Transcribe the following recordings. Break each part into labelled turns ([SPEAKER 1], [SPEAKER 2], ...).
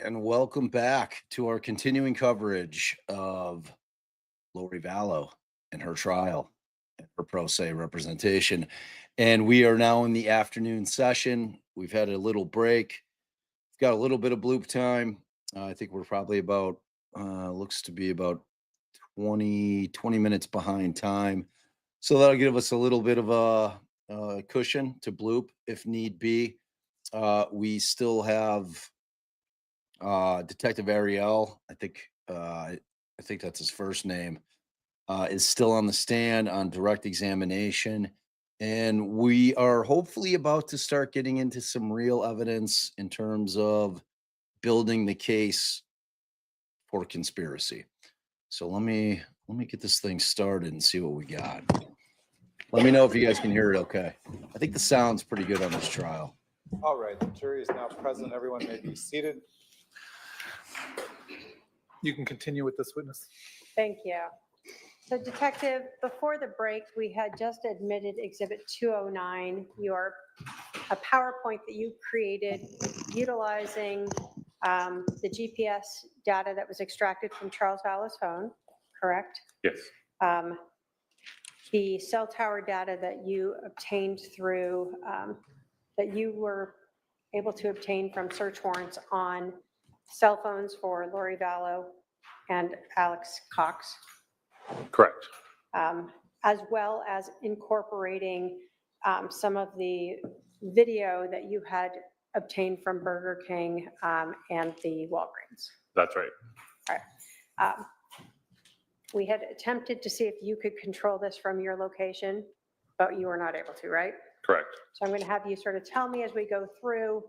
[SPEAKER 1] And welcome back to our continuing coverage of Lori Vallow and her trial and her pro se representation. And we are now in the afternoon session. We've had a little break. We've got a little bit of bloop time. I think we're probably about, looks to be about 20 minutes behind time. So that'll give us a little bit of a cushion to bloop if need be. We still have Detective Ariel, I think that's his first name, is still on the stand on direct examination. And we are hopefully about to start getting into some real evidence in terms of building the case for conspiracy. So let me get this thing started and see what we got. Let me know if you guys can hear it okay. I think the sound's pretty good on this trial.
[SPEAKER 2] All right, the jury is now present. Everyone may be seated. You can continue with this witness.
[SPEAKER 3] Thank you. So Detective, before the break, we had just admitted Exhibit 209, a PowerPoint that you created utilizing the GPS data that was extracted from Charles Vallow's phone, correct?
[SPEAKER 4] Yes.
[SPEAKER 3] The cell tower data that you obtained through, that you were able to obtain from search warrants on cell phones for Lori Vallow and Alex Cox.
[SPEAKER 4] Correct.
[SPEAKER 3] As well as incorporating some of the video that you had obtained from Burger King and the Walgreens.
[SPEAKER 4] That's right.
[SPEAKER 3] All right. We had attempted to see if you could control this from your location, but you were not able to, right?
[SPEAKER 4] Correct.
[SPEAKER 3] So I'm going to have you sort of tell me as we go through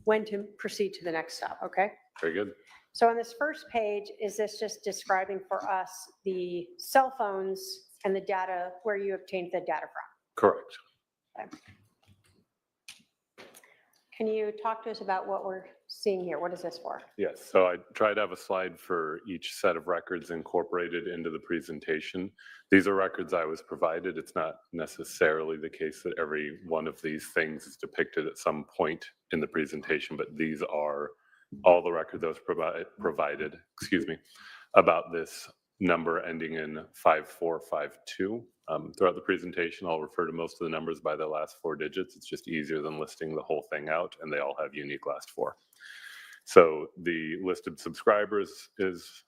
[SPEAKER 3] when to proceed to the next step, okay?
[SPEAKER 4] Very good.
[SPEAKER 3] So on this first page, is this just describing for us the cell phones and the data, where you obtained the data from?
[SPEAKER 4] Correct.
[SPEAKER 3] Okay. Can you talk to us about what we're seeing here? What is this for?
[SPEAKER 4] Yes, so I tried to have a slide for each set of records incorporated into the presentation. These are records I was provided. It's not necessarily the case that every one of these things is depicted at some point in the presentation, but these are all the record that was provided, about this number ending in 5452. Throughout the presentation, I'll refer to most of the numbers by their last four digits. It's just easier than listing the whole thing out, and they all have unique last four. So the listed subscribers is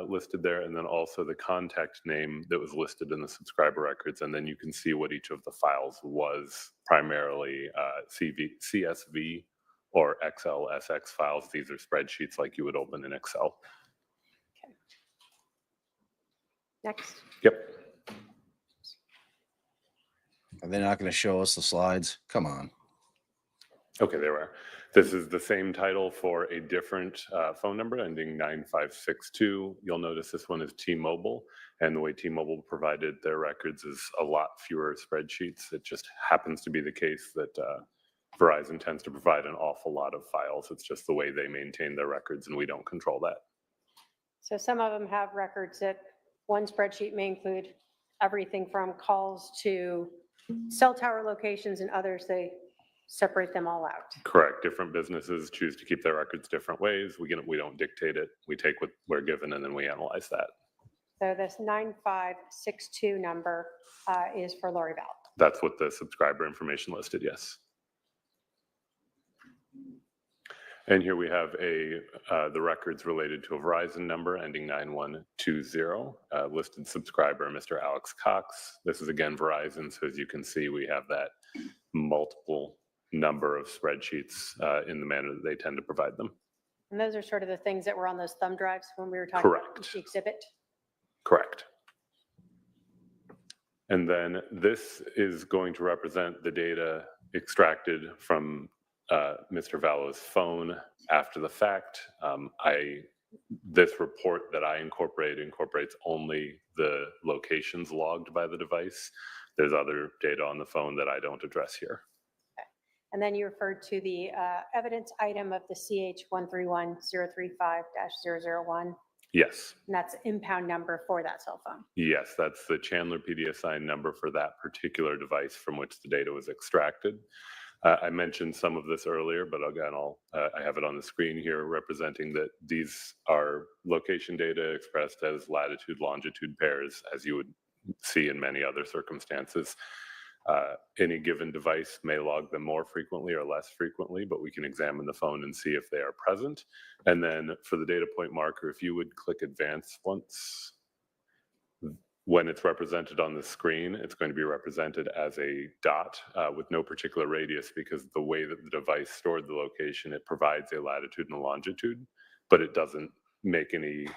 [SPEAKER 4] listed there, and then also the contact name that was listed in the subscriber records, and then you can see what each of the files was, primarily CSV or XLSX files. These are spreadsheets like you would open in Excel.
[SPEAKER 3] Okay. Next.
[SPEAKER 4] Yep.
[SPEAKER 1] Are they not going to show us the slides? Come on.
[SPEAKER 4] Okay, there we are. This is the same title for a different phone number ending 9562. You'll notice this one is T-Mobile, and the way T-Mobile provided their records is a lot fewer spreadsheets. It just happens to be the case that Verizon tends to provide an awful lot of files. It's just the way they maintain their records, and we don't control that.
[SPEAKER 3] So some of them have records that one spreadsheet may include everything from calls to cell tower locations, and others they separate them all out.
[SPEAKER 4] Correct. Different businesses choose to keep their records different ways. We don't dictate it. We take what we're given and then we analyze that.
[SPEAKER 3] So this 9562 number is for Lori Vallow.
[SPEAKER 4] That's what the subscriber information listed, yes. And here we have the records related to a Verizon number ending 9120, listed subscriber, Mr. Alex Cox. This is again Verizon, so as you can see, we have that multiple number of spreadsheets in the manner that they tend to provide them.
[SPEAKER 3] And those are sort of the things that were on those thumb drives when we were talking about
[SPEAKER 4] Correct.
[SPEAKER 3] each exhibit.
[SPEAKER 4] Correct. And then this is going to represent the data extracted from Mr. Vallow's phone after the fact. This report that I incorporates only the locations logged by the device. There's other data on the phone that I don't address here.
[SPEAKER 3] Okay. And then you referred to the evidence item of the CH131035-001.
[SPEAKER 4] Yes.
[SPEAKER 3] And that's impound number for that cell phone.
[SPEAKER 4] Yes, that's the Chandler PDSI number for that particular device from which the data was extracted. I mentioned some of this earlier, but again, I have it on the screen here representing that these are location data expressed as latitude, longitude pairs, as you would see in many other circumstances. Any given device may log them more frequently or less frequently, but we can examine the phone and see if they are present. And then for the data point marker, if you would click advance once, when it's represented on the screen, it's going to be represented as a dot with no particular radius, because the way that the device stored the location, it provides a latitude and a longitude, but it doesn't make any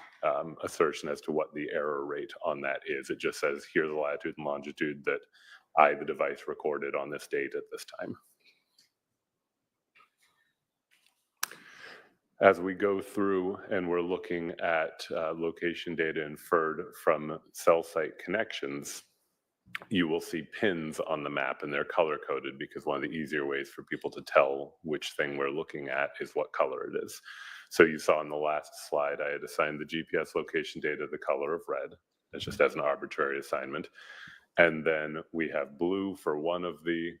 [SPEAKER 4] assertion as to what the error rate on that is. It just says, here's the latitude and longitude that the device recorded on this date at this time. As we go through and we're looking at location data inferred from cell site connections, you will see pins on the map, and they're color coded because one of the easier ways for people to tell which thing we're looking at is what color it is. So you saw in the last slide, I had assigned the GPS location data the color of red. It's just as an arbitrary assignment. And then we have blue for one of the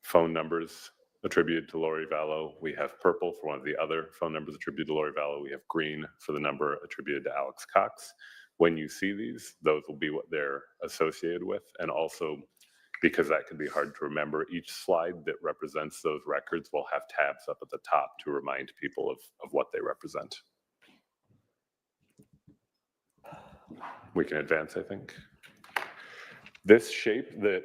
[SPEAKER 4] phone numbers attributed to Lori Vallow. We have purple for one of the other phone numbers attributed to Lori Vallow. We have green for the number attributed to Alex Cox. When you see these, those will be what they're associated with. And also, because that can be hard to remember, each slide that represents those records will have tabs up at the top to remind people of what they represent. We can advance, I think. This shape that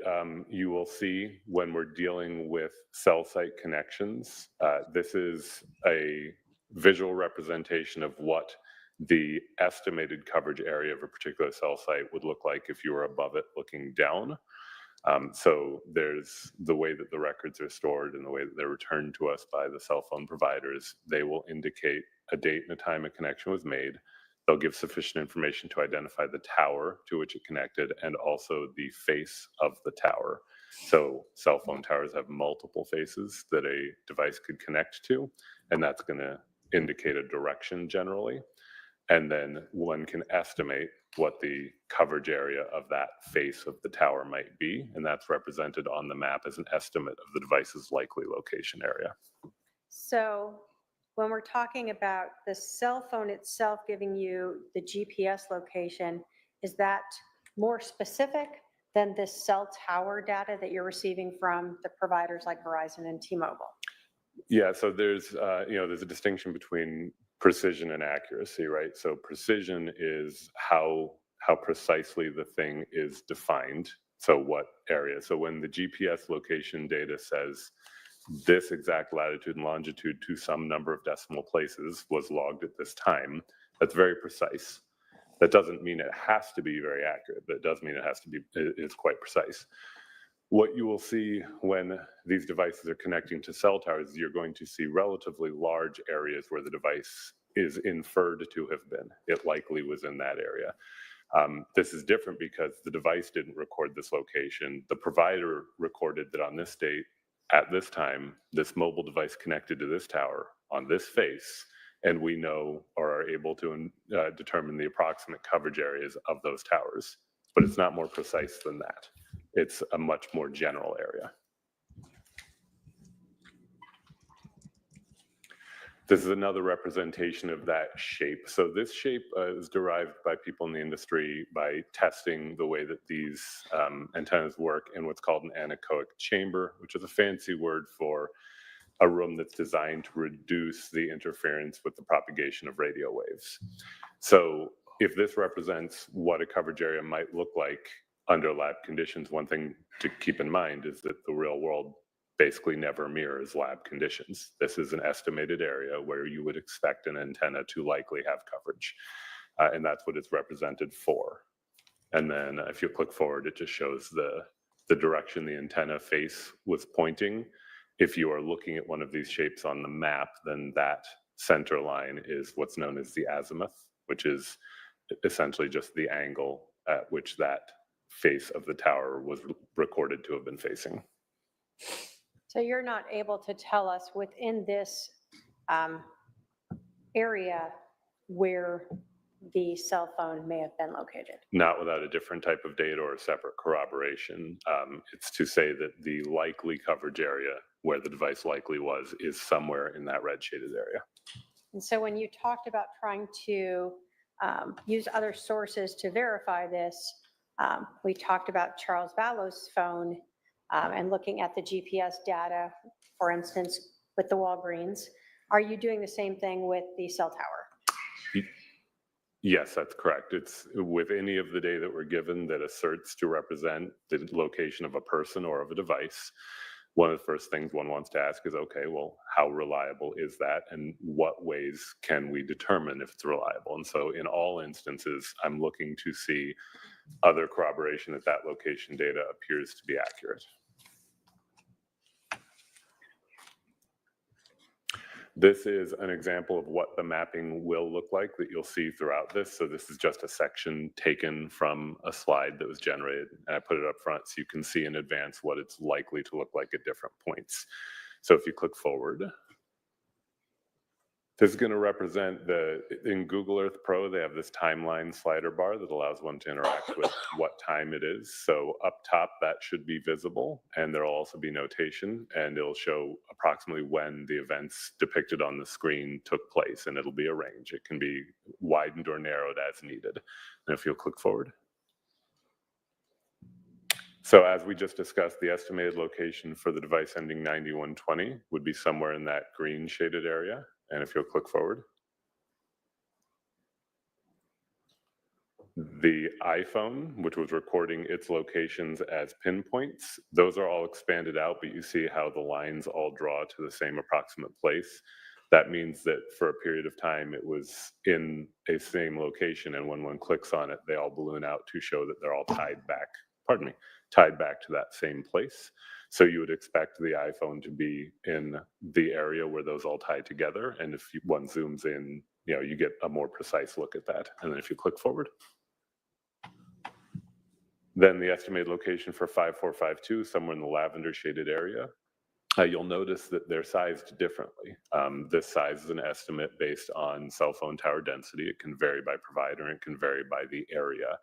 [SPEAKER 4] you will see when we're dealing with cell site connections, this is a visual representation of what the estimated coverage area of a particular cell site would look like if you were above it looking down. So there's the way that the records are stored and the way that they're returned to us by the cell phone providers. They will indicate a date and a time a connection was made. They'll give sufficient information to identify the tower to which it connected and also the face of the tower. So cell phone towers have multiple faces that a device could connect to, and that's going to indicate a direction generally. And then one can estimate what the coverage area of that face of the tower might be, and that's represented on the map as an estimate of the device's likely location area.
[SPEAKER 3] So when we're talking about the cell phone itself giving you the GPS location, is that more specific than this cell tower data that you're receiving from the providers like Verizon and T-Mobile?
[SPEAKER 4] Yeah, so there's there's a distinction between precision and accuracy, right? So precision is how precisely the thing is defined. So what area? So when the GPS location data says this exact latitude and longitude to some number of decimal places was logged at this time, that's very precise. That doesn't mean it has to be very accurate, but it does mean it's quite precise. What you will see when these devices are connecting to cell towers is you're going to see relatively large areas where the device is inferred to have been. It likely was in that area. This is different because the device didn't record this location. The provider recorded that on this date, at this time, this mobile device connected to this tower on this face, and we know or are able to determine the approximate coverage areas of those towers. But it's not more precise than that. It's a much more general area. This is another representation of that shape. So this shape is derived by people in the industry by testing the way that these antennas work in what's called an anechoic chamber, which is a fancy word for a room that's designed to reduce the interference with the propagation of radio waves. So if this represents what a coverage area might look like under lab conditions, one thing to keep in mind is that the real world basically never mirrors lab conditions. This is an estimated area where you would expect an antenna to likely have coverage. And that's what it's represented for. And then if you click forward, it just shows the direction the antenna face was pointing. If you are looking at one of these shapes on the map, then that center line is what's known as the azimuth, which is essentially just the angle at which that face of the tower was recorded to have been facing.
[SPEAKER 3] So you're not able to tell us within this area where the cell phone may have been located?
[SPEAKER 4] Not without a different type of data or a separate corroboration. It's to say that the likely coverage area where the device likely was is somewhere in that red shaded area.
[SPEAKER 3] And so when you talked about trying to use other sources to verify this, we talked about Charles Vallow's phone and looking at the GPS data, for instance, with the Walgreens. Are you doing the same thing with the cell tower?
[SPEAKER 4] Yes, that's correct. It's with any of the data that we're given that asserts to represent the location of a person or of a device. One of the first things one wants to ask is, okay, well, how reliable is that? And what ways can we determine if it's reliable? And so in all instances, I'm looking to see other corroboration that that location data appears to be accurate. This is an example of what the mapping will look like that you'll see throughout this. So this is just a section taken from a slide that was generated, and I put it up front so you can see in advance what it's likely to look like at different points. So if you click forward, this is going to represent in Google Earth Pro, they have this timeline slider bar that allows one to interact with what time it is. So up top, that should be visible, and there'll also be notation, and it'll show approximately when the events depicted on the screen took place, and it'll be a range. It can be widened or narrowed as needed. And if you'll click forward. So as we just discussed, the estimated location for the device ending 9120 would be somewhere in that green shaded area. And if you'll click forward, the iPhone, which was recording its locations as pinpoints, those are all expanded out, but you see how the lines all draw to the same approximate place. That means that for a period of time, it was in a same location, and when one clicks on it, they all balloon out to show that they're all tied back to that same place. So you would expect the iPhone to be in the area where those all tie together. And if one zooms in, you get a more precise look at that. And then if you click forward, then the estimated location for 5452, somewhere in the lavender shaded area, you'll notice that they're sized differently. This size is an estimate based on cell phone tower density. It can vary by provider, and it can vary by the area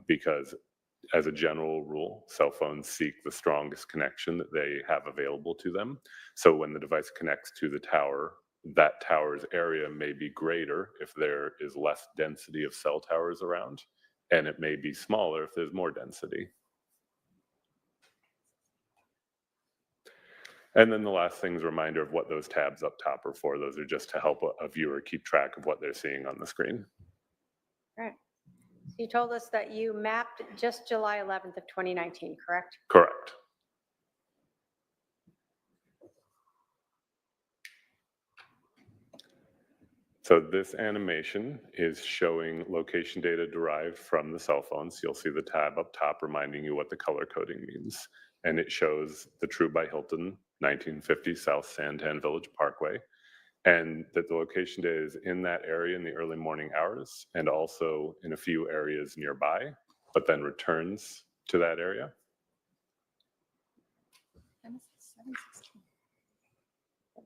[SPEAKER 4] because as a general rule, cell phones seek the strongest connection that they have available to them. So when the device connects to the tower, that tower's area may be greater if there is less density of cell towers around, and it may be smaller if there's more density. And then the last thing is a reminder of what those tabs up top are for. Those are just to help a viewer keep track of what they're seeing on the screen.
[SPEAKER 3] All right. You told us that you mapped just July 11th of 2019, correct?
[SPEAKER 4] Correct. So this animation is showing location data derived from the cell phone. So you'll see the tab up top reminding you what the color coding means. And it shows the True by Hilton 1950 South Santan Village Parkway, and that the location data is in that area in the early morning hours and also in a few areas nearby, but then returns to that area.
[SPEAKER 3] I don't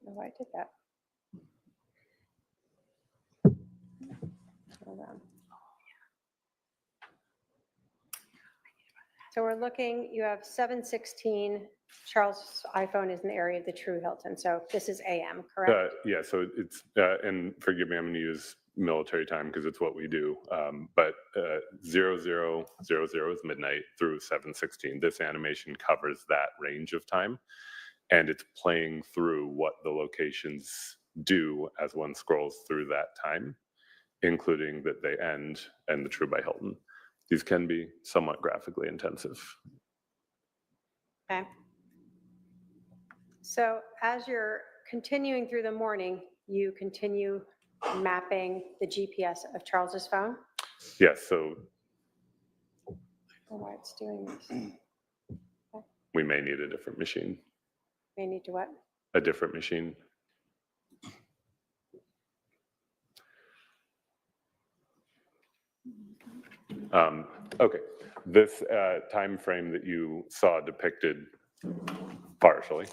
[SPEAKER 3] know why I did that. Hold on. So we're looking, you have 716, Charles' iPhone is in the area of the True Hilton. So this is AM, correct?
[SPEAKER 4] Yeah, so it's, and forgive me, I'm going to use military time because it's what we do. But 0000 is midnight through 716. This animation covers that range of time, and it's playing through what the locations do as one scrolls through that time, including that they end and the True by Hilton. These can be somewhat graphically intensive.
[SPEAKER 3] Okay. So as you're continuing through the morning, you continue mapping the GPS of Charles's phone?
[SPEAKER 4] Yes, so
[SPEAKER 3] Oh, why it's doing this.
[SPEAKER 4] we may need a different machine.
[SPEAKER 3] May need to what?
[SPEAKER 4] A different machine. Okay, this time frame that you saw depicted partially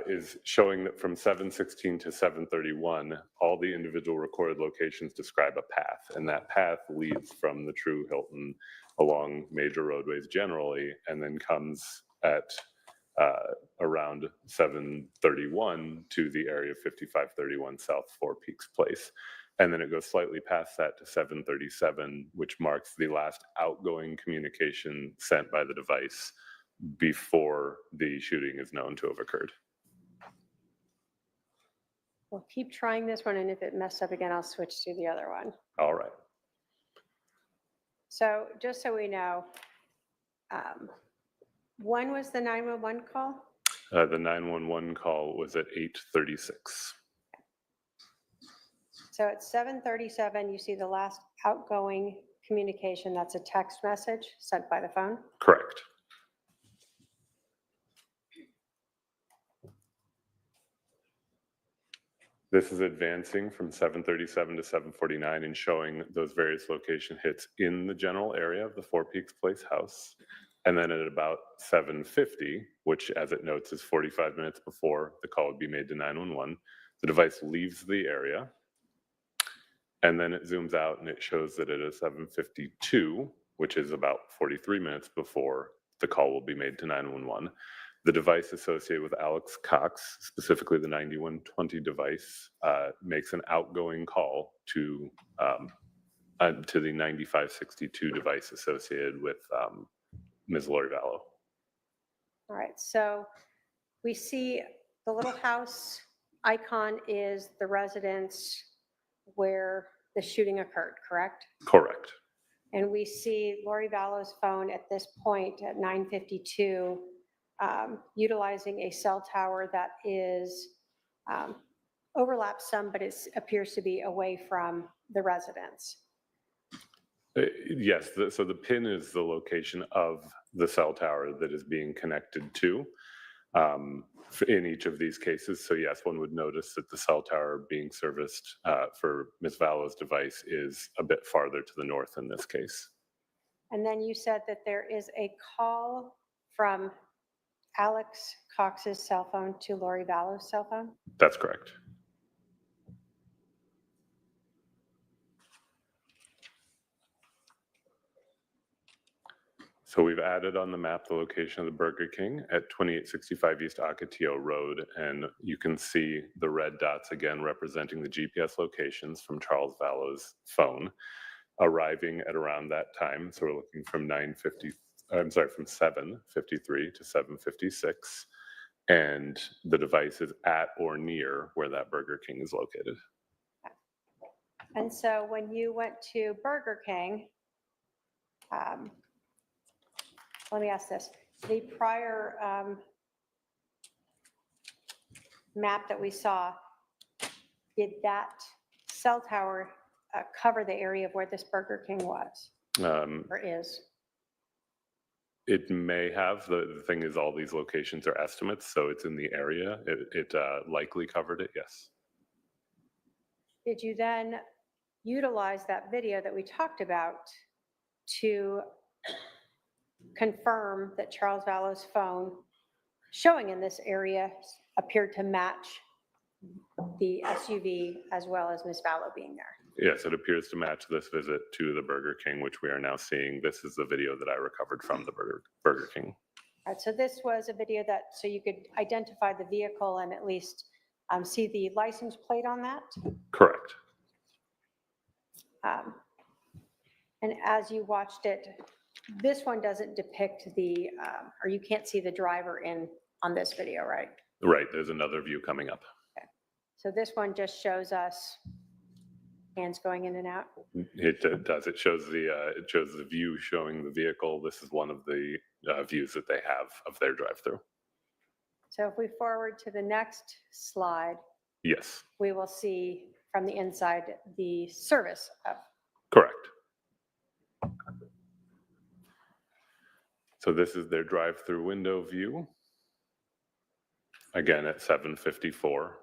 [SPEAKER 4] is showing that from 716 to 731, all the individual recorded locations describe a path, and that path leads from the True Hilton along major roadways generally, and then comes at around 731 to the area 5531 South Four Peaks Place. And then it goes slightly past that to 737, which marks the last outgoing communication sent by the device before the shooting is known to have occurred.
[SPEAKER 3] We'll keep trying this one, and if it messes up again, I'll switch to the other one.
[SPEAKER 4] All right.
[SPEAKER 3] So just so we know, when was the 911 call?
[SPEAKER 4] The 911 call was at 8:36.
[SPEAKER 3] So at 7:37, you see the last outgoing communication. That's a text message sent by the phone.
[SPEAKER 4] Correct. This is advancing from 737 to 749 and showing those various location hits in the general area of the Four Peaks Place house. And then at about 750, which as it notes is 45 minutes before the call would be made to 911, the device leaves the area. And then it zooms out and it shows that at a 752, which is about 43 minutes before the call will be made to 911, the device associated with Alex Cox, specifically the 9120 device, makes an outgoing call to the 9562 device associated with Ms. Lori Vallow.
[SPEAKER 3] All right, so we see the little house icon is the residence where the shooting occurred, correct?
[SPEAKER 4] Correct.
[SPEAKER 3] And we see Lori Vallow's phone at this point at 9:52, utilizing a cell tower that is overlaps some, but it appears to be away from the residence.
[SPEAKER 4] Yes, so the pin is the location of the cell tower that is being connected to in each of these cases. So yes, one would notice that the cell tower being serviced for Ms. Vallow's device is a bit farther to the north in this case.
[SPEAKER 3] And then you said that there is a call from Alex Cox's cell phone to Lori Vallow's cell phone?
[SPEAKER 4] That's correct. So we've added on the map the location of the Burger King at 2865 East Ocotillo Road, and you can see the red dots again representing the GPS locations from Charles Vallow's phone, arriving at around that time. So we're looking from 7:53 to 7:56, and the device is at or near where that Burger King is located.
[SPEAKER 3] And so when you went to Burger King, let me ask this, the prior map that we saw, did that cell tower cover the area of where this Burger King was or is?
[SPEAKER 4] It may have. The thing is, all these locations are estimates, so it's in the area. It likely covered it, yes.
[SPEAKER 3] Did you then utilize that video that we talked about to confirm that Charles Vallow's phone showing in this area appeared to match the SUV as well as Ms. Vallow being there?
[SPEAKER 4] Yes, it appears to match this visit to the Burger King, which we are now seeing. This is the video that I recovered from the Burger King.
[SPEAKER 3] All right, so this was a video so you could identify the vehicle and at least see the license plate on that.
[SPEAKER 4] Correct.
[SPEAKER 3] And as you watched it, this one doesn't depict or you can't see the driver on this video, right?
[SPEAKER 4] Right, there's another view coming up.
[SPEAKER 3] Okay. So this one just shows us hands going in and out.
[SPEAKER 4] It does. It shows the view showing the vehicle. This is one of the views that they have of their drive-through.
[SPEAKER 3] So if we forward to the next slide,
[SPEAKER 4] Yes,
[SPEAKER 3] we will see from the inside the service of.
[SPEAKER 4] correct. So this is their drive-through window view. Again at 7:54.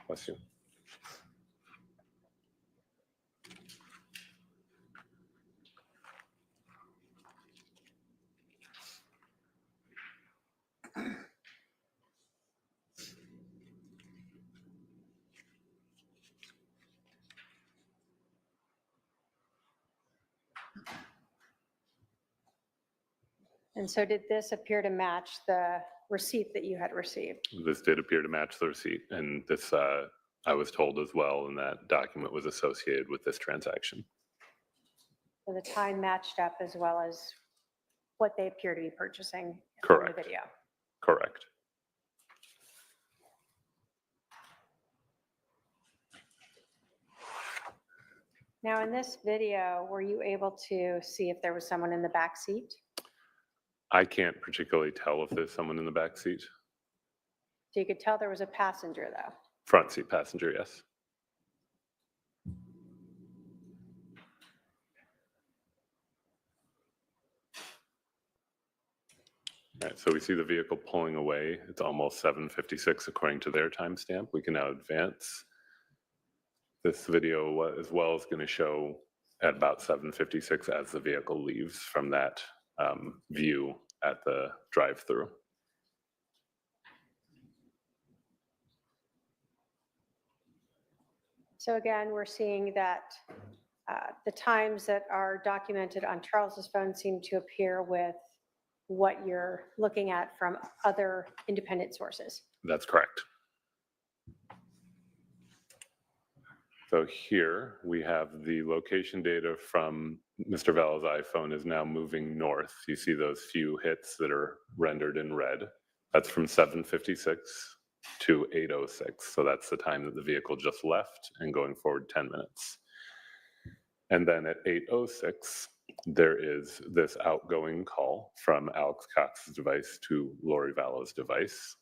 [SPEAKER 4] Bless you.
[SPEAKER 3] And so did this appear to match the receipt that you had received?
[SPEAKER 4] This did appear to match the receipt, and this I was told as well, and that document was associated with this transaction.
[SPEAKER 3] So the time matched up as well as what they appear to be purchasing in
[SPEAKER 4] Correct.
[SPEAKER 3] the video.
[SPEAKER 4] Correct.
[SPEAKER 3] Now in this video, were you able to see if there was someone in the back seat?
[SPEAKER 4] I can't particularly tell if there's someone in the back seat.
[SPEAKER 3] So you could tell there was a passenger though.
[SPEAKER 4] Front seat passenger, yes. All right, so we see the vehicle pulling away. It's almost 7:56 according to their timestamp. We can now advance. This video as well is going to show at about 7:56 as the vehicle leaves from that view at the drive-through.
[SPEAKER 3] So again, we're seeing that the times that are documented on Charles's phone seem to appear with what you're looking at from other independent sources.
[SPEAKER 4] That's correct. So here we have the location data from Mr. Vallow's iPhone is now moving north. You see those few hits that are rendered in red. That's from 7:56 to 8:06. So that's the time that the vehicle just left and going forward 10 minutes. And then at 8:06, there is this outgoing call from Alex Cox's device to Lori Vallow's device.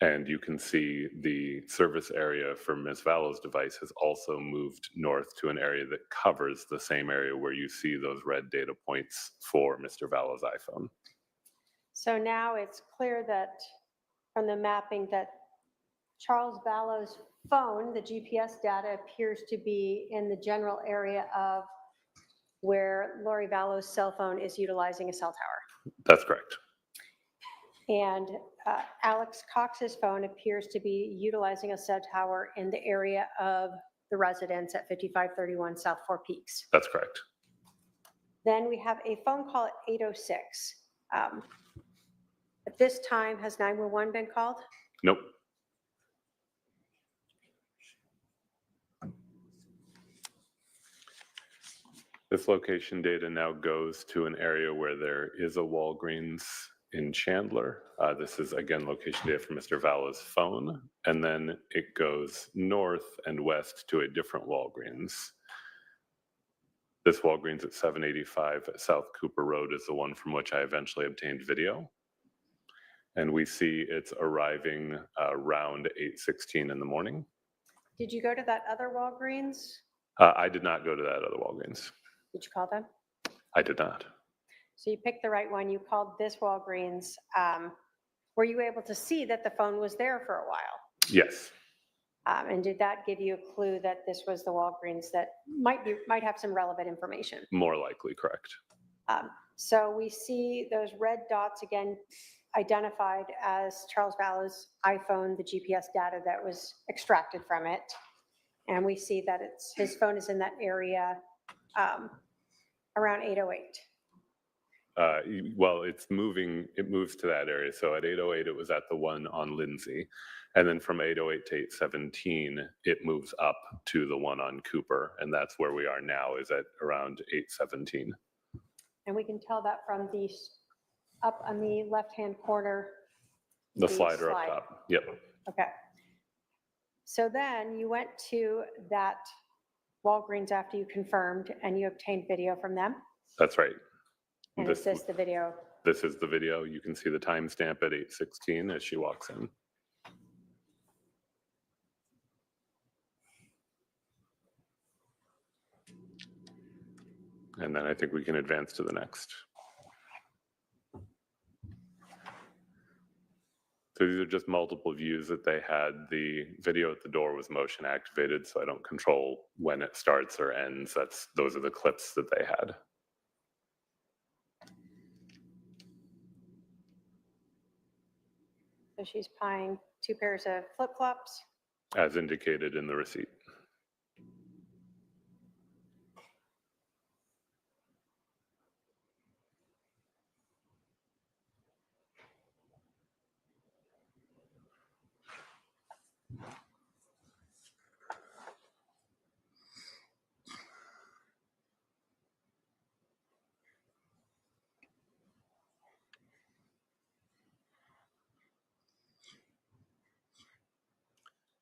[SPEAKER 4] And you can see the service area for Ms. Vallow's device has also moved north to an area that covers the same area where you see those red data points for Mr. Vallow's iPhone.
[SPEAKER 3] So now it's clear that from the mapping that Charles Vallow's phone, the GPS data appears to be in the general area of where Lori Vallow's cell phone is utilizing a cell tower.
[SPEAKER 4] That's correct.
[SPEAKER 3] And Alex Cox's phone appears to be utilizing a cell tower in the area of the residence at 5531 South Four Peaks.
[SPEAKER 4] That's correct.
[SPEAKER 3] Then we have a phone call at 8:06. At this time, has 911 been called?
[SPEAKER 4] Nope. This location data now goes to an area where there is a Walgreens in Chandler. This is again location data for Mr. Vallow's phone, and then it goes north and west to a different Walgreens. This Walgreens at 785 at South Cooper Road is the one from which I eventually obtained video. And we see it's arriving around 8:16 in the morning.
[SPEAKER 3] Did you go to that other Walgreens?
[SPEAKER 4] I did not go to that other Walgreens.
[SPEAKER 3] Did you call them?
[SPEAKER 4] I did not.
[SPEAKER 3] So you picked the right one. You called this Walgreens. Were you able to see that the phone was there for a while?
[SPEAKER 4] Yes,
[SPEAKER 3] And did that give you a clue that this was the Walgreens that might have some relevant information?
[SPEAKER 4] more likely correct.
[SPEAKER 3] So we see those red dots again identified as Charles Vallow's iPhone, the GPS data that was extracted from it. And we see that his phone is in that area around 8:08.
[SPEAKER 4] Well, it moves to that area. So at 8:08, it was at the one on Lindsay. And then from 8:08 to 8:17, it moves up to the one on Cooper. And that's where we are now, is at around 8:17.
[SPEAKER 3] And we can tell that from the up on the left-hand corner.
[SPEAKER 4] The slider up top. Yep.
[SPEAKER 3] Okay. So then you went to that Walgreens after you confirmed and you obtained video from them?
[SPEAKER 4] That's right.
[SPEAKER 3] And is this the video?
[SPEAKER 4] This is the video. You can see the timestamp at 8:16 as she walks in. And then I think we can advance to the next. So these are just multiple views that they had. The video at the door was motion activated, so I don't control when it starts or ends. Those are the clips that they had.
[SPEAKER 3] So she's buying 2 pairs of flip-flops.
[SPEAKER 4] As indicated in the receipt.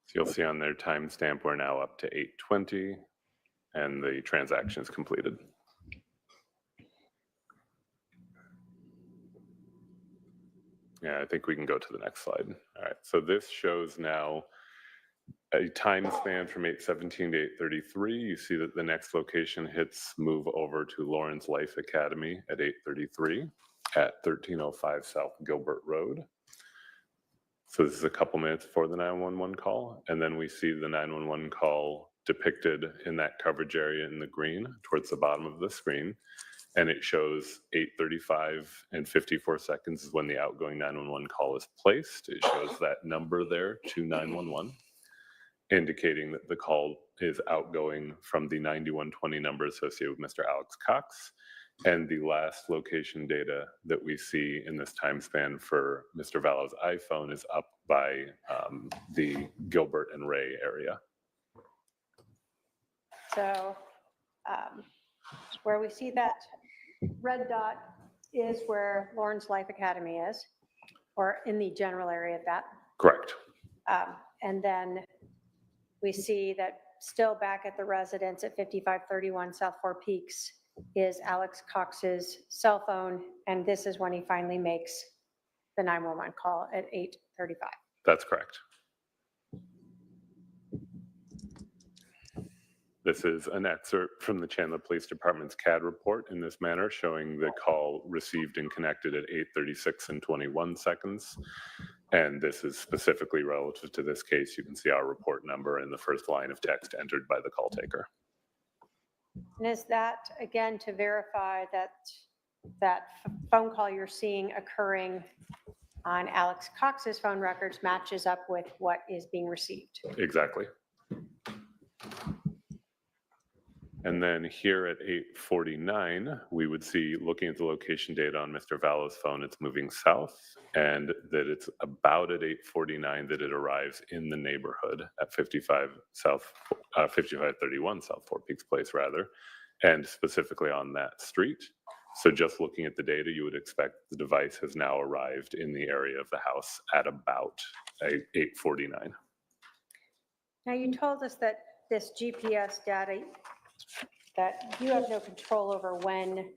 [SPEAKER 4] So you'll see on their timestamp, we're now up to 8:20 and the transaction is completed. Yeah, I think we can go to the next slide. All right, so this shows now a time span from 8:17 to 8:33. You see that the next location hits move over to Lawrence Life Academy at 8:33 at 1305 South Gilbert Road. So this is a couple minutes before the 911 call. And then we see the 911 call depicted in that coverage area in the green towards the bottom of the screen. And it shows 8:35 and 54 seconds is when the outgoing 911 call is placed. It shows that number there to 911, indicating that the call is outgoing from the 9120 number associated with Mr. Alex Cox. And the last location data that we see in this time span for Mr. Vallow's iPhone is up by the Gilbert and Ray area.
[SPEAKER 3] So where we see that red dot is where Lawrence Life Academy is, or in the general area of that.
[SPEAKER 4] Correct.
[SPEAKER 3] And then we see that still back at the residence at 5531 South Four Peaks is Alex Cox's cell phone, and this is when he finally makes the 911 call at 8:35.
[SPEAKER 4] That's correct. This is an excerpt from the Chandler Police Department's CAD report in this manner, showing the call received and connected at 8:36 and 21 seconds. And this is specifically relative to this case. You can see our report number in the first line of text entered by the call taker.
[SPEAKER 3] And is that, again, to verify that phone call you're seeing occurring on Alex Cox's phone records matches up with what is being received?
[SPEAKER 4] Exactly. And then here at 8:49, we would see, looking at the location data on Mr. Vallow's phone, it's moving south, and that it's about at 8:49 that it arrives in the neighborhood at 5531 South Four Peaks Place, rather, and specifically on that street. So just looking at the data, you would expect the device has now arrived in the area of the house at about 8:49.
[SPEAKER 3] Now, you told us that this GPS data, that you have no control over when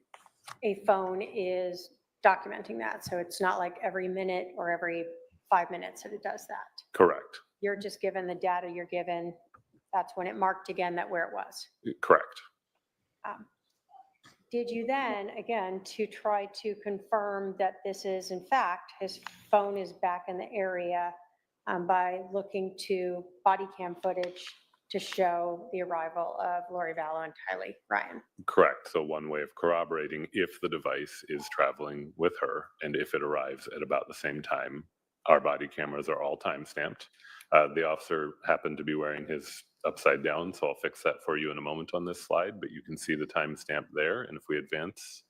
[SPEAKER 3] a phone is documenting that. So it's not like every minute or every 5 minutes that it does that.
[SPEAKER 4] Correct.
[SPEAKER 3] You're just given the data you're given. That's when it marked again that where it was.
[SPEAKER 4] Correct.
[SPEAKER 3] Did you then, again, to try to confirm that this is in fact, his phone is back in the area by looking to body cam footage to show the arrival of Lori Vallow and Kylie Ryan?
[SPEAKER 4] Correct. So one way of corroborating if the device is traveling with her and if it arrives at about the same time, our body cameras are all time stamped. The officer happened to be wearing his upside down, so I'll fix that for you in a moment on this slide, but you can see the timestamp there. And if we advance,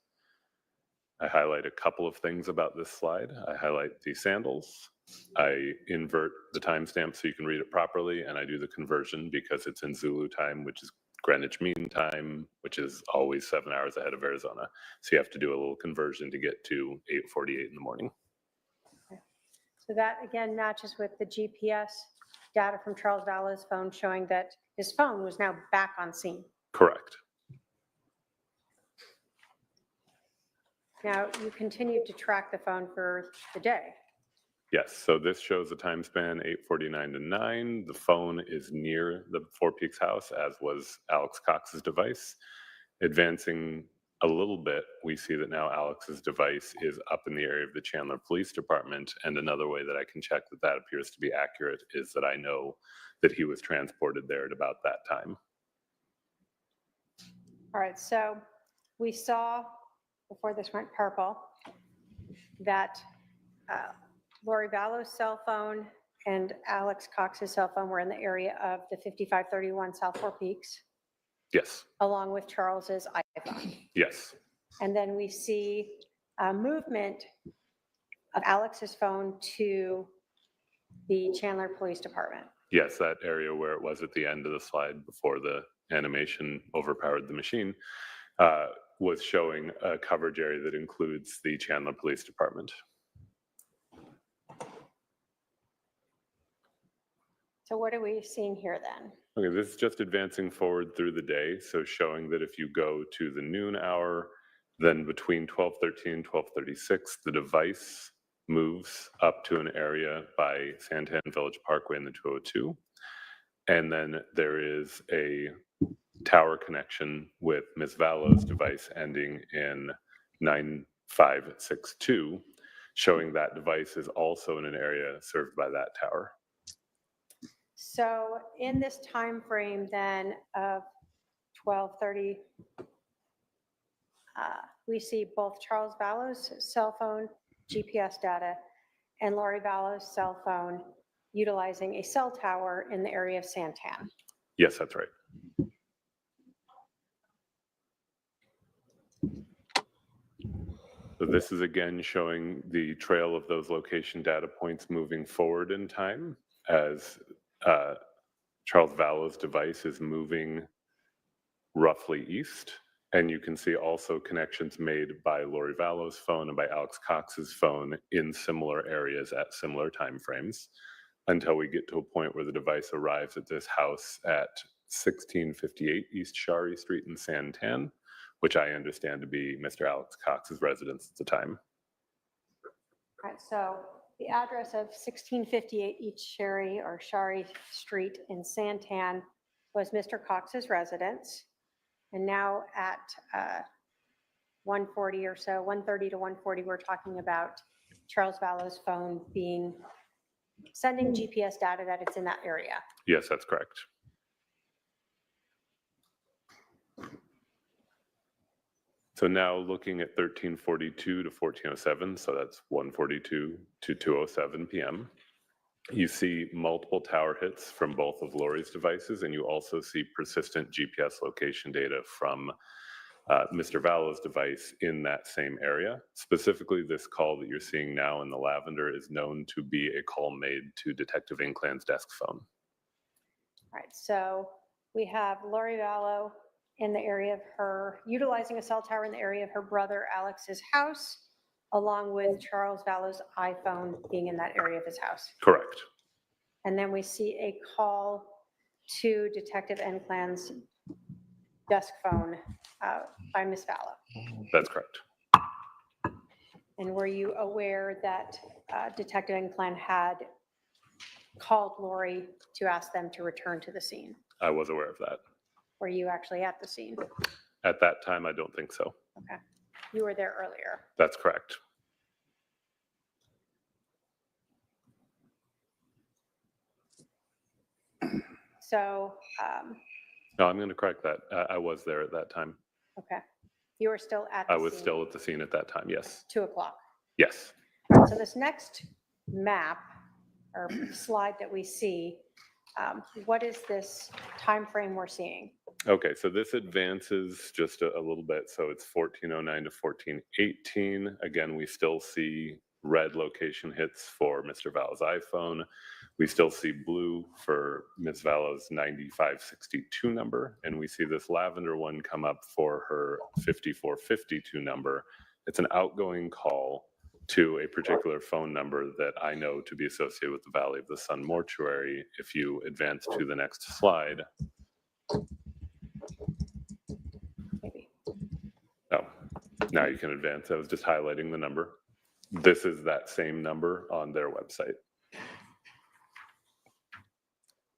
[SPEAKER 4] I highlight a couple of things about this slide. I highlight the sandals. I invert the timestamp so you can read it properly, and I do the conversion because it's in Zulu time, which is Greenwich Mean Time, which is always 7 hours ahead of Arizona. So you have to do a little conversion to get to 8:48 in the morning.
[SPEAKER 3] So that again matches with the GPS data from Charles Vallow's phone showing that his phone was now back on scene.
[SPEAKER 4] Correct.
[SPEAKER 3] Now, you continued to track the phone for the day.
[SPEAKER 4] Yes, so this shows the time span 8:49 to 9. The phone is near the Four Peaks house, as was Alex Cox's device. Advancing a little bit, we see that now Alex's device is up in the area of the Chandler Police Department. And another way that I can check that that appears to be accurate is that I know that he was transported there at about that time.
[SPEAKER 3] All right, so we saw, before this went purple, that Lori Vallow's cell phone and Alex Cox's cell phone were in the area of the 5531 South Four Peaks,
[SPEAKER 4] Yes,
[SPEAKER 3] along with Charles's iPhone.
[SPEAKER 4] yes,
[SPEAKER 3] And then we see movement of Alex's phone to the Chandler Police Department.
[SPEAKER 4] yes, that area where it was at the end of the slide before the animation overpowered the machine was showing a coverage area that includes the Chandler Police Department.
[SPEAKER 3] So what are we seeing here then?
[SPEAKER 4] Okay, this is just advancing forward through the day, so showing that if you go to the noon hour, then between 12:13 and 12:36, the device moves up to an area by Santan Village Parkway in the 202. And then there is a tower connection with Ms. Vallow's device ending in 9562, showing that device is also in an area served by that tower.
[SPEAKER 3] So in this time frame then of 12:30, we see both Charles Vallow's cell phone GPS data and Lori Vallow's cell phone utilizing a cell tower in the area of Santan.
[SPEAKER 4] Yes, that's right. So this is again showing the trail of those location data points moving forward in time as Charles Vallow's device is moving roughly east. And you can see also connections made by Lori Vallow's phone and by Alex Cox's phone in similar areas at similar timeframes until we get to a point where the device arrives at this house at 1658 East Shari Street in Santan, which I understand to be Mr. Alex Cox's residence at the time.
[SPEAKER 3] All right, so the address of 1658 East Shari or Shari Street in Santan was Mr. Cox's residence. And now at 1:40 or so, 1:30 to 1:40, we're talking about Charles Vallow's phone sending GPS data that it's in that area.
[SPEAKER 4] Yes, that's correct. So now looking at 1342 to 1407, so that's 1:42 to 2:07 p.m. You see multiple tower hits from both of Lori's devices, and you also see persistent GPS location data from Mr. Vallow's device in that same area. Specifically, this call that you're seeing now in the lavender is known to be a call made to Detective Inclan's desk phone.
[SPEAKER 3] All right, so we have Lori Vallow in the area of her, utilizing a cell tower in the area of her brother Alex's house, along with Charles Vallow's iPhone being in that area of his house.
[SPEAKER 4] Correct.
[SPEAKER 3] And then we see a call to Detective Inclan's desk phone by Ms. Vallow.
[SPEAKER 4] That's correct.
[SPEAKER 3] And were you aware that Detective Inclan had called Lori to ask them to return to the scene?
[SPEAKER 4] I was aware of that.
[SPEAKER 3] Were you actually at the scene?
[SPEAKER 4] At that time, I don't think so.
[SPEAKER 3] Okay. You were there earlier.
[SPEAKER 4] That's correct.
[SPEAKER 3] So,
[SPEAKER 4] No, I'm going to correct that. I was there at that time.
[SPEAKER 3] okay. You were still at the
[SPEAKER 4] I was
[SPEAKER 3] scene
[SPEAKER 4] still at the scene at that time. Yes.
[SPEAKER 3] 2 o'clock.
[SPEAKER 4] Yes.
[SPEAKER 3] So this next map or slide that we see, what is this time frame we're seeing?
[SPEAKER 4] Okay, so this advances just a little bit. So it's 1409 to 1418. Again, we still see red location hits for Mr. Vallow's iPhone. We still see blue for Ms. Vallow's 9562 number. And we see this lavender one come up for her 5452 number. It's an outgoing call to a particular phone number that I know to be associated with the Valley of the Sun mortuary. If you advance to the next slide.
[SPEAKER 3] Maybe.
[SPEAKER 4] Oh, now you can advance. I was just highlighting the number. This is that same number on their website.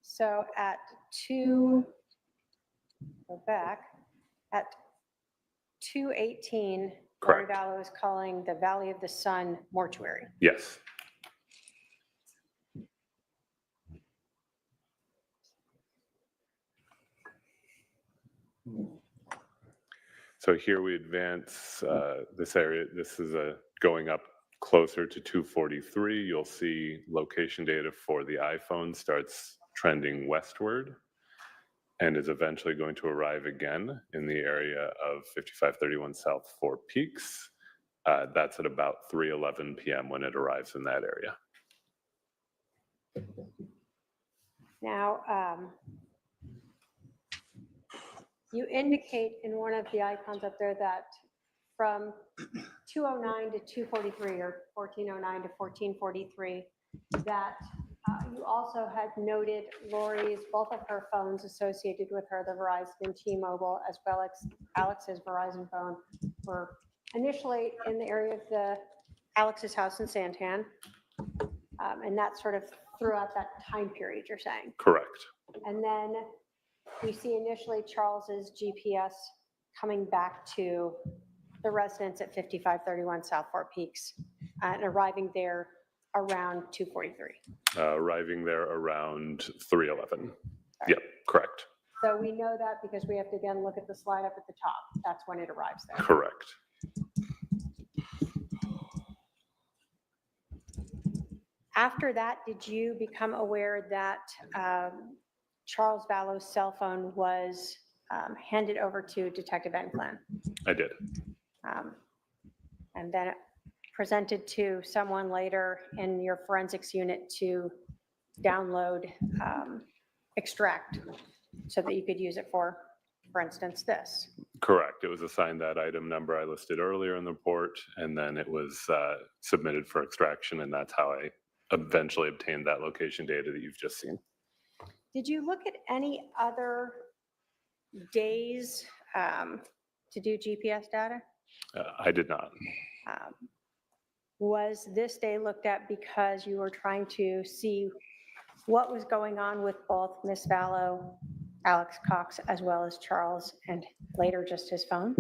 [SPEAKER 3] So go back, at 2:18, Lori
[SPEAKER 4] Correct.
[SPEAKER 3] Vallow is calling the Valley of the Sun mortuary.
[SPEAKER 4] Yes. So here we advance this area. This is going up closer to 243. You'll see location data for the iPhone starts trending westward and is eventually going to arrive again in the area of 5531 South Four Peaks. That's at about 3:11 p.m. when it arrives in that area.
[SPEAKER 3] Now, you indicate in one of the icons up there that from 209 to 243 or 1409 to 1443, that you also had noted Lori's, both of her phones associated with her, the Verizon and T-Mobile, as well as Alex's Verizon phone, were initially in the area of Alex's house in Santan. And that sort of throughout that time period, you're saying.
[SPEAKER 4] Correct.
[SPEAKER 3] And then we see initially Charles's GPS coming back to the residence at 5531 South Four Peaks and arriving there around 2:43.
[SPEAKER 4] Arriving there around 3:11. Yep, correct.
[SPEAKER 3] So we know that because we have to again look at the slide up at the top. That's when it arrives there.
[SPEAKER 4] Correct.
[SPEAKER 3] After that, did you become aware that Charles Vallow's cell phone was handed over to Detective Enclan?
[SPEAKER 4] I did.
[SPEAKER 3] And then presented to someone later in your forensics unit to download, extract, so that you could use it for instance, this.
[SPEAKER 4] Correct. It was assigned that item number I listed earlier in the report, and then it was submitted for extraction, and that's how I eventually obtained that location data that you've just seen.
[SPEAKER 3] Did you look at any other days to do GPS data?
[SPEAKER 4] I did not.
[SPEAKER 3] Was this day looked at because you were trying to see what was going on with both Miss Vallow, Alex Cox, as well as Charles, and later just his phone?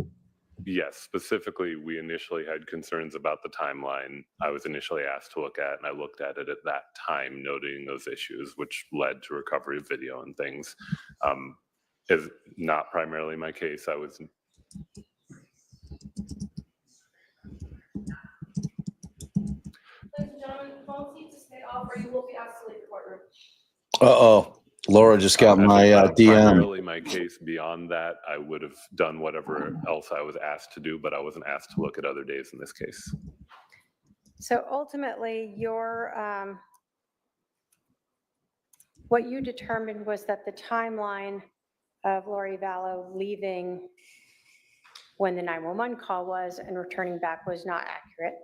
[SPEAKER 4] Yes, specifically, we initially had concerns about the timeline I was initially asked to look at, and I looked at it at that time, noting those issues, which led to recovery of video and things. Is not primarily my case. I was.
[SPEAKER 5] Ladies and gentlemen, phone seats to stay off or you will be asked to leave the courtroom.
[SPEAKER 1] Uh-oh. Laura just got my DM.
[SPEAKER 4] Primarily my case. Beyond that, I would have done whatever else I was asked to do, but I wasn't asked to look at other days in this case.
[SPEAKER 3] So ultimately, your what you determined was that the timeline of Lori Vallow leaving when the 911 call was and returning back was not accurate.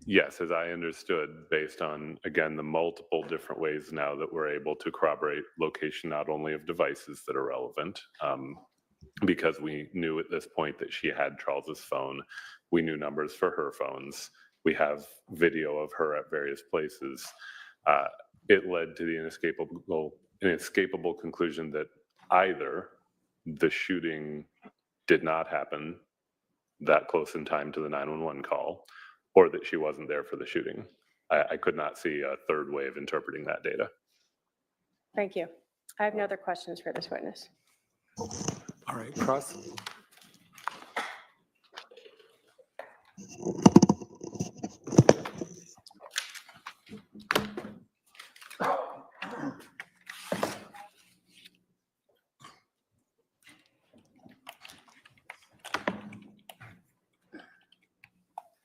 [SPEAKER 4] Yes, as I understood, based on, again, the multiple different ways now that we're able to corroborate location not only of devices that are relevant, because we knew at this point that she had Charles's phone, we knew numbers for her phones, we have video of her at various places. It led to the inescapable conclusion that either the shooting did not happen that close in time to the 911 call, or that she wasn't there for the shooting. I could not see a third way of interpreting that data.
[SPEAKER 3] Thank you. I have no other questions for this witness.
[SPEAKER 2] All right, cross.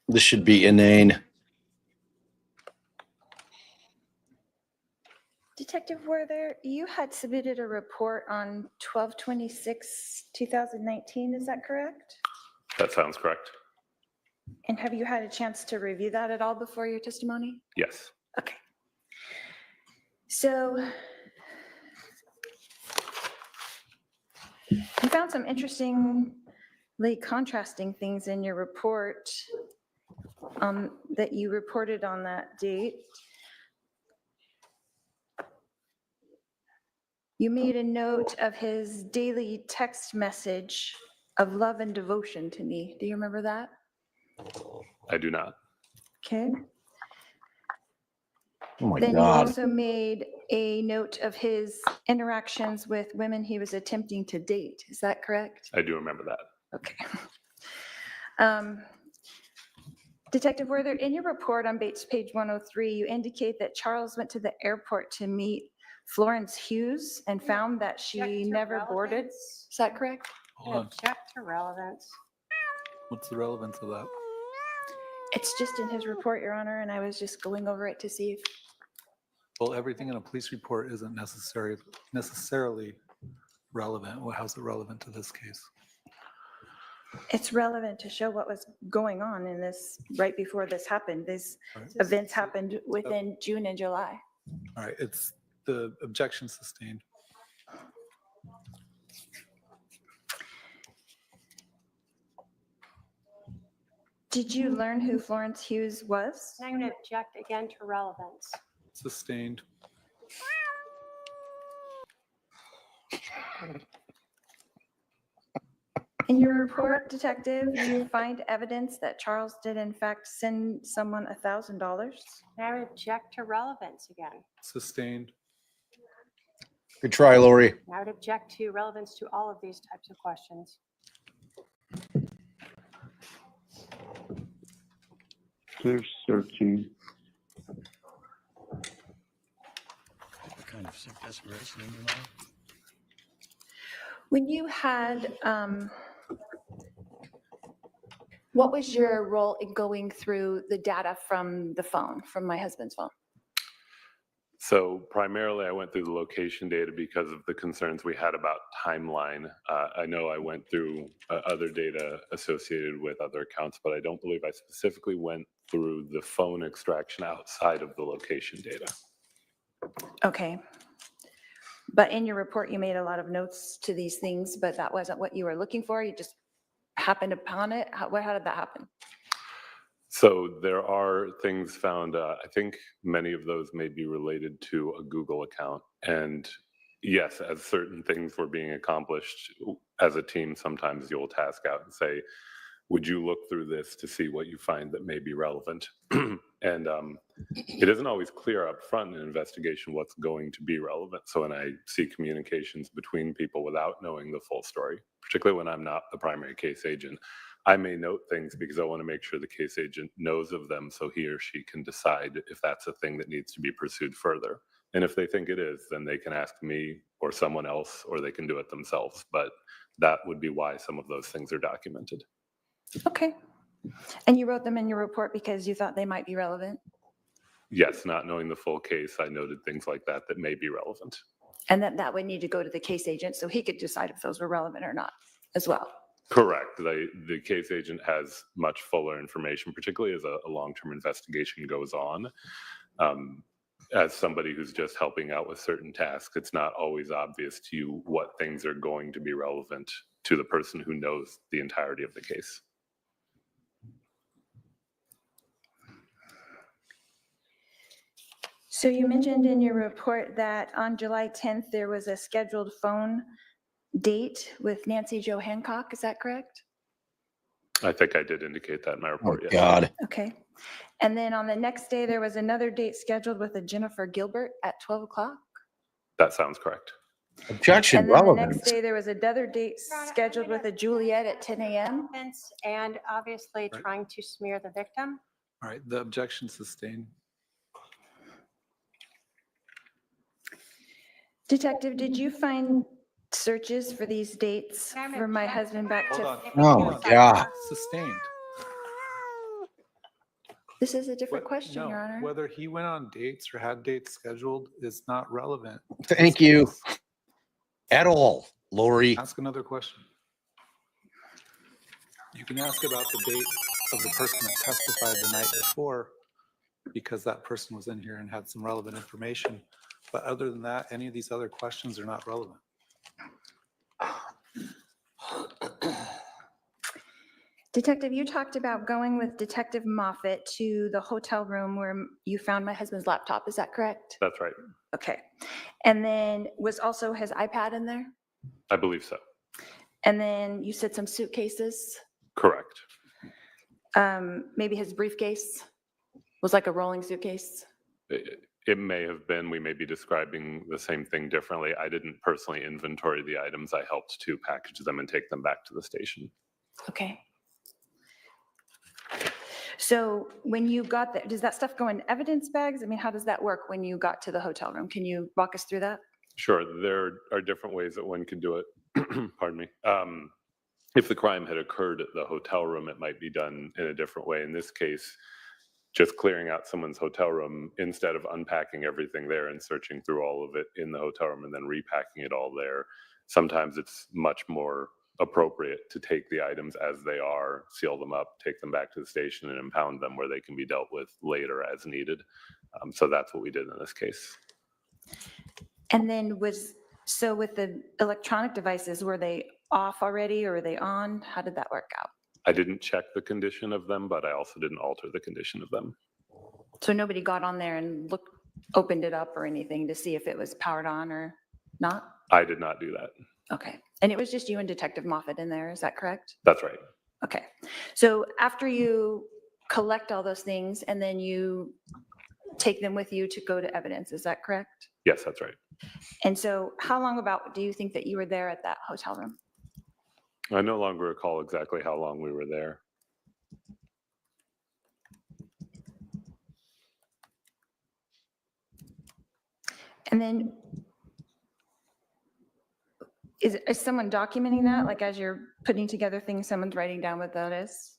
[SPEAKER 1] This should be inane.
[SPEAKER 6] Detective Werther, you had submitted a report on 12/26/2019, is that correct?
[SPEAKER 4] That sounds correct.
[SPEAKER 6] And have you had a chance to review that at all before your testimony?
[SPEAKER 4] Yes.
[SPEAKER 6] Okay. So you found some interestingly contrasting things in your report that you reported on that date. You made a note of his daily text message of love and devotion to me. Do you remember that?
[SPEAKER 4] I do not.
[SPEAKER 6] Okay.
[SPEAKER 1] Oh my
[SPEAKER 6] Then you
[SPEAKER 1] God.
[SPEAKER 6] also made a note of his interactions with women he was attempting to date. Is that correct?
[SPEAKER 4] I do remember that.
[SPEAKER 6] Okay. Detective Werther, in your report on page 103, you indicate that Charles went to the airport to meet Florence Hughes and found that she
[SPEAKER 3] Object to
[SPEAKER 6] never boarded.
[SPEAKER 3] relevance.
[SPEAKER 6] Is that correct?
[SPEAKER 2] Hold on.
[SPEAKER 3] Object to relevance.
[SPEAKER 2] What's the relevance of that?
[SPEAKER 6] It's just in his report, Your Honor, and I was just going over it to see if,
[SPEAKER 2] Well, everything in a police report isn't necessarily relevant. Well, how's it relevant to this case?
[SPEAKER 6] it's relevant to show what was going on in this, right before this happened. These
[SPEAKER 2] Right.
[SPEAKER 6] events happened within June and July.
[SPEAKER 2] All right, it's the objection sustained.
[SPEAKER 6] Did you learn who Florence Hughes was?
[SPEAKER 3] And I'm going to object again to relevance.
[SPEAKER 2] Sustained.
[SPEAKER 6] In your report, Detective, you find evidence that Charles did in fact send someone $1,000.
[SPEAKER 3] And I would object to relevance again.
[SPEAKER 2] Sustained.
[SPEAKER 1] Good try, Lori.
[SPEAKER 3] And I would object to relevance to all of these types of questions.
[SPEAKER 7] They're searching.
[SPEAKER 8] What kind of sick desperation in your life?
[SPEAKER 6] When you had, what was your role in going through the data from the phone, from my husband's phone?
[SPEAKER 4] So primarily I went through the location data because of the concerns we had about timeline. I know I went through other data associated with other accounts, but I don't believe I specifically went through the phone extraction outside of the location data.
[SPEAKER 6] Okay. But in your report, you made a lot of notes to these things, but that wasn't what you were looking for? You just happened upon it? How did that happen?
[SPEAKER 4] So there are things found, I think many of those may be related to a Google account. And yes, as certain things were being accomplished as a team, sometimes you'll task out and say, would you look through this to see what you find that may be relevant? And it isn't always clear up front in an investigation what's going to be relevant. So when I see communications between people without knowing the full story, particularly when I'm not the primary case agent, I may note things because I want to make sure the case agent knows of them so he or she can decide if that's a thing that needs to be pursued further. And if they think it is, then they can ask me or someone else, or they can do it themselves. But that would be why some of those things are documented.
[SPEAKER 6] Okay. And you wrote them in your report because you thought they might be relevant?
[SPEAKER 4] Yes, not knowing the full case, I noted things like that that may be relevant.
[SPEAKER 6] And that would need to go to the case agent so he could decide if those were relevant or not as well?
[SPEAKER 4] Correct. The case agent has much fuller information, particularly as a long-term investigation goes on. As somebody who's just helping out with certain tasks, it's not always obvious to you what things are going to be relevant to the person who knows the entirety of the case.
[SPEAKER 6] So you mentioned in your report that on July 10th, there was a scheduled phone date with Nancy Jo Hancock, is that correct?
[SPEAKER 4] I think I did indicate that in my
[SPEAKER 1] Oh,
[SPEAKER 4] report, yes.
[SPEAKER 1] God.
[SPEAKER 6] Okay. And then on the next day, there was another date scheduled with a Jennifer Gilbert at 12 o'clock.
[SPEAKER 4] That sounds correct.
[SPEAKER 1] Objection,
[SPEAKER 6] And then the
[SPEAKER 1] relevant.
[SPEAKER 6] next day, there was another date
[SPEAKER 3] Your Honor, I'm
[SPEAKER 6] scheduled
[SPEAKER 3] gonna-
[SPEAKER 6] with a Juliet at 10 a.m.
[SPEAKER 3] Offense and obviously
[SPEAKER 2] Right.
[SPEAKER 3] trying to smear the victim.
[SPEAKER 2] All right, the objection sustained.
[SPEAKER 6] Detective, did you find searches for these dates
[SPEAKER 3] Can I
[SPEAKER 6] for my
[SPEAKER 3] object?
[SPEAKER 6] husband back
[SPEAKER 2] Hold
[SPEAKER 6] to?
[SPEAKER 2] on.
[SPEAKER 1] Oh,
[SPEAKER 2] hold
[SPEAKER 1] my
[SPEAKER 2] on.
[SPEAKER 1] God.
[SPEAKER 2] Sustained.
[SPEAKER 6] This is a different
[SPEAKER 2] What-
[SPEAKER 6] question,
[SPEAKER 2] no,
[SPEAKER 6] Your Honor.
[SPEAKER 2] Whether he went on dates or had dates scheduled is not relevant. to this
[SPEAKER 1] Thank you.
[SPEAKER 2] case.
[SPEAKER 1] At all, Lori.
[SPEAKER 2] Ask another question. You can ask about the date of the person that testified the night before, because that person was in here and had some relevant information. But other than that, any of these other questions are not relevant.
[SPEAKER 6] Detective, you talked about going with Detective Moffett to the hotel room where you found my husband's laptop. Is that correct?
[SPEAKER 4] That's right.
[SPEAKER 6] Okay. And then was also his iPad in there?
[SPEAKER 4] I believe so.
[SPEAKER 6] And then you said some suitcases,
[SPEAKER 4] Correct.
[SPEAKER 6] maybe his briefcase was like a rolling suitcase?
[SPEAKER 4] It may have been, we may be describing the same thing differently. I didn't personally inventory the items. I helped to package them and take them back to the station.
[SPEAKER 6] Okay. So when you got there, does that stuff go in evidence bags? I mean, how does that work when you got to the hotel room? Can you walk us through that?
[SPEAKER 4] Sure, there are different ways that one can do it. Pardon me. If the crime had occurred at the hotel room, it might be done in a different way. In this case, just clearing out someone's hotel room instead of unpacking everything there and searching through all of it in the hotel room and then repacking it all there. Sometimes it's much more appropriate to take the items as they are, seal them up, take them back to the station and impound them where they can be dealt with later as needed. So that's what we did in this case.
[SPEAKER 6] And then so with the electronic devices, were they off already or were they on? How did that work out?
[SPEAKER 4] I didn't check the condition of them, but I also didn't alter the condition of them.
[SPEAKER 6] So nobody got on there and opened it up or anything to see if it was powered on or not?
[SPEAKER 4] I did not do that.
[SPEAKER 6] Okay. And it was just you and Detective Moffett in there, is that correct?
[SPEAKER 4] That's right.
[SPEAKER 6] Okay. So after you collect all those things and then you take them with you to go to evidence, is that correct?
[SPEAKER 4] Yes, that's right.
[SPEAKER 6] And so how long about do you think that you were there at that hotel room?
[SPEAKER 4] I no longer recall exactly how long we were there.
[SPEAKER 6] And then is someone documenting that? Like as you're putting together things, someone's writing down what that is?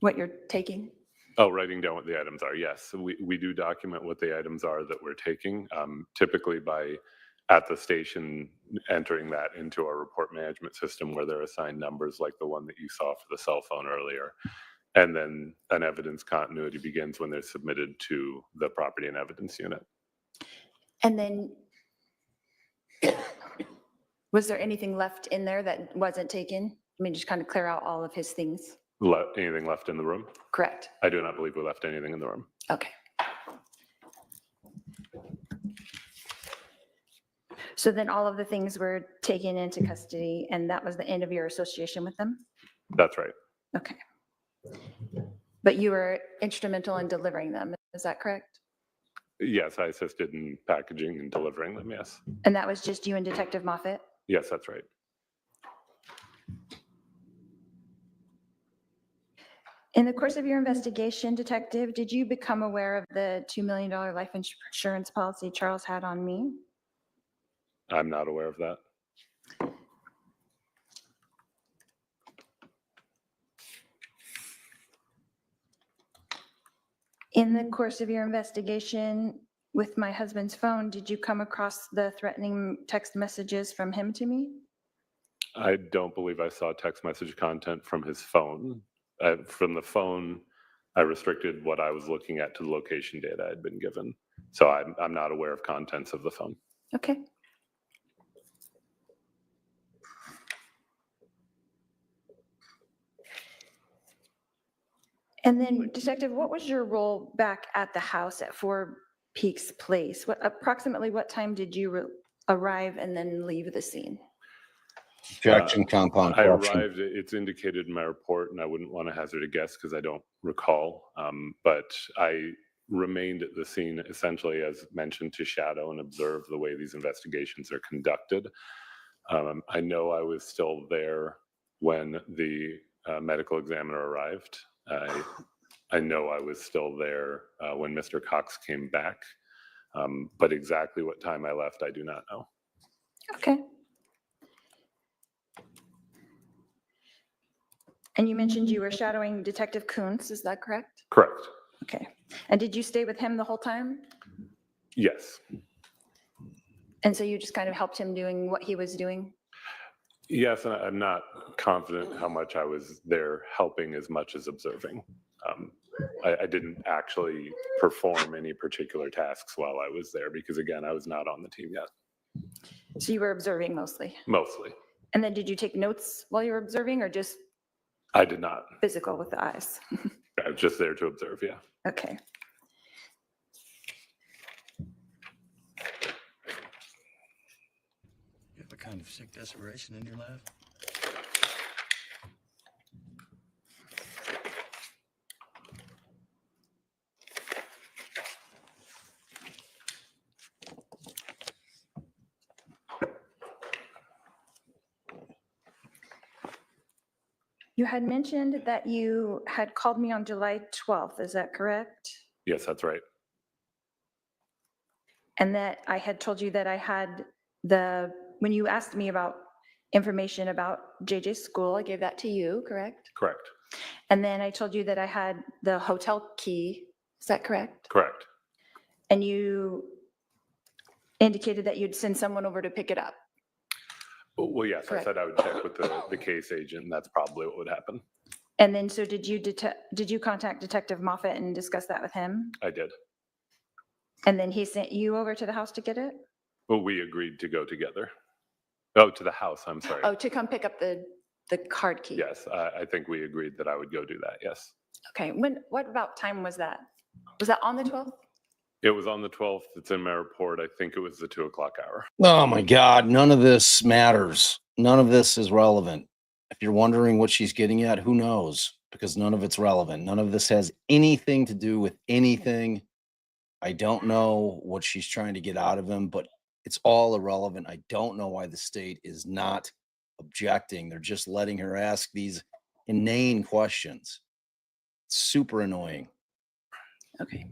[SPEAKER 6] What you're taking?
[SPEAKER 4] Oh, writing down what the items are. Yes, we do document what the items are that we're taking, typically by at the station entering that into our report management system where they're assigned numbers like the one that you saw for the cell phone earlier. And then an evidence continuity begins when they're submitted to the property and evidence unit.
[SPEAKER 6] And then was there anything left in there that wasn't taken? I mean, just kind of clear out all of his things,
[SPEAKER 4] Anything left in the room?
[SPEAKER 6] correct?
[SPEAKER 4] I do not believe we left anything in the room.
[SPEAKER 6] Okay. So then all of the things were taken into custody and that was the end of your association with them?
[SPEAKER 4] That's right.
[SPEAKER 6] Okay. But you were instrumental in delivering them, is that correct?
[SPEAKER 4] Yes, I assisted in packaging and delivering them, yes.
[SPEAKER 6] And that was just you and Detective Moffett?
[SPEAKER 4] Yes, that's right.
[SPEAKER 6] In the course of your investigation, Detective, did you become aware of the $2 million life insurance policy Charles had on me?
[SPEAKER 4] I'm not aware of that.
[SPEAKER 6] In the course of your investigation with my husband's phone, did you come across the threatening text messages from him to me?
[SPEAKER 4] I don't believe I saw text message content from his phone. From the phone, I restricted what I was looking at to the location data I had been given. So I'm not aware of contents of the phone.
[SPEAKER 6] Okay. And then Detective, what was your role back at the house at Four Peaks Place? Approximately what time did you arrive and then leave the scene?
[SPEAKER 1] Objection, compound
[SPEAKER 4] I
[SPEAKER 1] question.
[SPEAKER 4] arrived, it's indicated in my report, and I wouldn't want to hazard a guess because I don't recall, but I remained at the scene essentially, as mentioned, to shadow and observe the way these investigations are conducted. I know I was still there when the medical examiner arrived. I know I was still there when Mr. Cox came back, but exactly what time I left, I do not know.
[SPEAKER 6] Okay. And you mentioned you were shadowing Detective Kuntz, is that correct?
[SPEAKER 4] Correct.
[SPEAKER 6] Okay. And did you stay with him the whole time?
[SPEAKER 4] Yes.
[SPEAKER 6] And so you just kind of helped him doing what he was doing?
[SPEAKER 4] Yes, and I'm not confident how much I was there helping as much as observing. I didn't actually perform any particular tasks while I was there because, again, I was not on the team yet.
[SPEAKER 6] So you were observing mostly?
[SPEAKER 4] Mostly.
[SPEAKER 6] And then did you take notes while you were observing or just
[SPEAKER 4] I did not.
[SPEAKER 6] physical with the eyes?
[SPEAKER 4] I was just there to observe, yeah.
[SPEAKER 6] Okay.
[SPEAKER 8] You have a kind of sick desperation in your laugh.
[SPEAKER 6] You had mentioned that you had called me on July 12th, is that correct?
[SPEAKER 4] Yes, that's right.
[SPEAKER 6] And that I had told you that I had when you asked me about information about JJ's school, I gave that to you, correct?
[SPEAKER 4] Correct.
[SPEAKER 6] And then I told you that I had the hotel key, is that correct?
[SPEAKER 4] Correct.
[SPEAKER 6] And you indicated that you'd send someone over to pick it up.
[SPEAKER 4] Well, yes,
[SPEAKER 6] Correct.
[SPEAKER 4] I said I would check with the case agent, and that's probably what would happen.
[SPEAKER 6] And then, so did you contact Detective Moffett and discuss that with him?
[SPEAKER 4] I did.
[SPEAKER 6] And then he sent you over to the house to get it?
[SPEAKER 4] Well, we agreed to go together. Oh, to the house, I'm sorry.
[SPEAKER 6] Oh, to come pick up the card key?
[SPEAKER 4] Yes, I think we agreed that I would go do that, yes.
[SPEAKER 6] Okay, what about time was that? Was that on the 12th?
[SPEAKER 4] It was on the 12th. It's in my report. I think it was the 2 o'clock hour.
[SPEAKER 1] Oh my God, none of this matters. None of this is relevant. If you're wondering what she's getting at, who knows? Because none of it's relevant. None of this has anything to do with anything. I don't know what she's trying to get out of him, but it's all irrelevant. I don't know why the state is not objecting. They're just letting her ask these inane questions. It's super annoying.
[SPEAKER 6] Okay.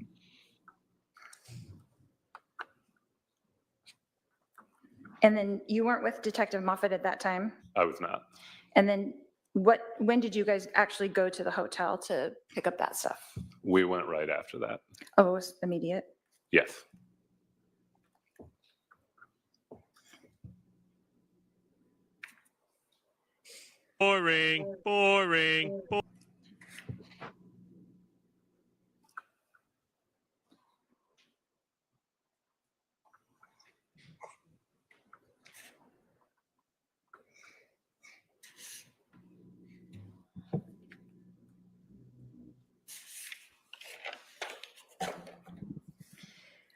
[SPEAKER 6] And then you weren't with Detective Moffett at that time?
[SPEAKER 4] I was not.
[SPEAKER 6] And then when did you guys actually go to the hotel to pick up that stuff?
[SPEAKER 4] We went right after that.
[SPEAKER 6] Oh, it was immediate?
[SPEAKER 4] Yes.
[SPEAKER 9] Boring, boring, boring.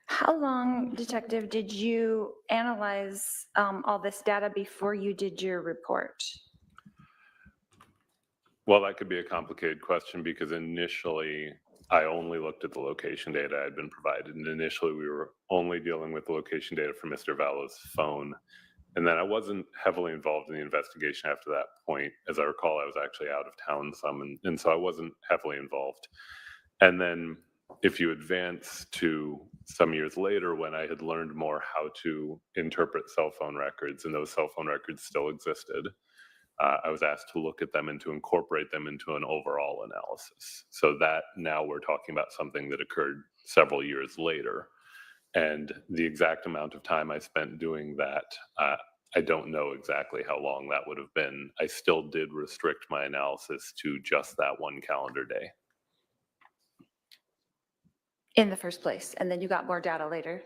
[SPEAKER 6] How long, Detective, did you analyze all this data before you did your report?
[SPEAKER 4] Well, that could be a complicated question because initially I only looked at the location data I had been provided. And initially we were only dealing with the location data for Mr. Vallow's phone. And then I wasn't heavily involved in the investigation after that point. As I recall, I was actually out of town some, and so I wasn't heavily involved. And then if you advance to some years later when I had learned more how to interpret cell phone records, and those cell phone records still existed, I was asked to look at them and to incorporate them into an overall analysis. So that now we're talking about something that occurred several years later. And the exact amount of time I spent doing that, I don't know exactly how long that would have been. I still did restrict my analysis to just that one calendar day.
[SPEAKER 6] In the first place, and then you got more data later?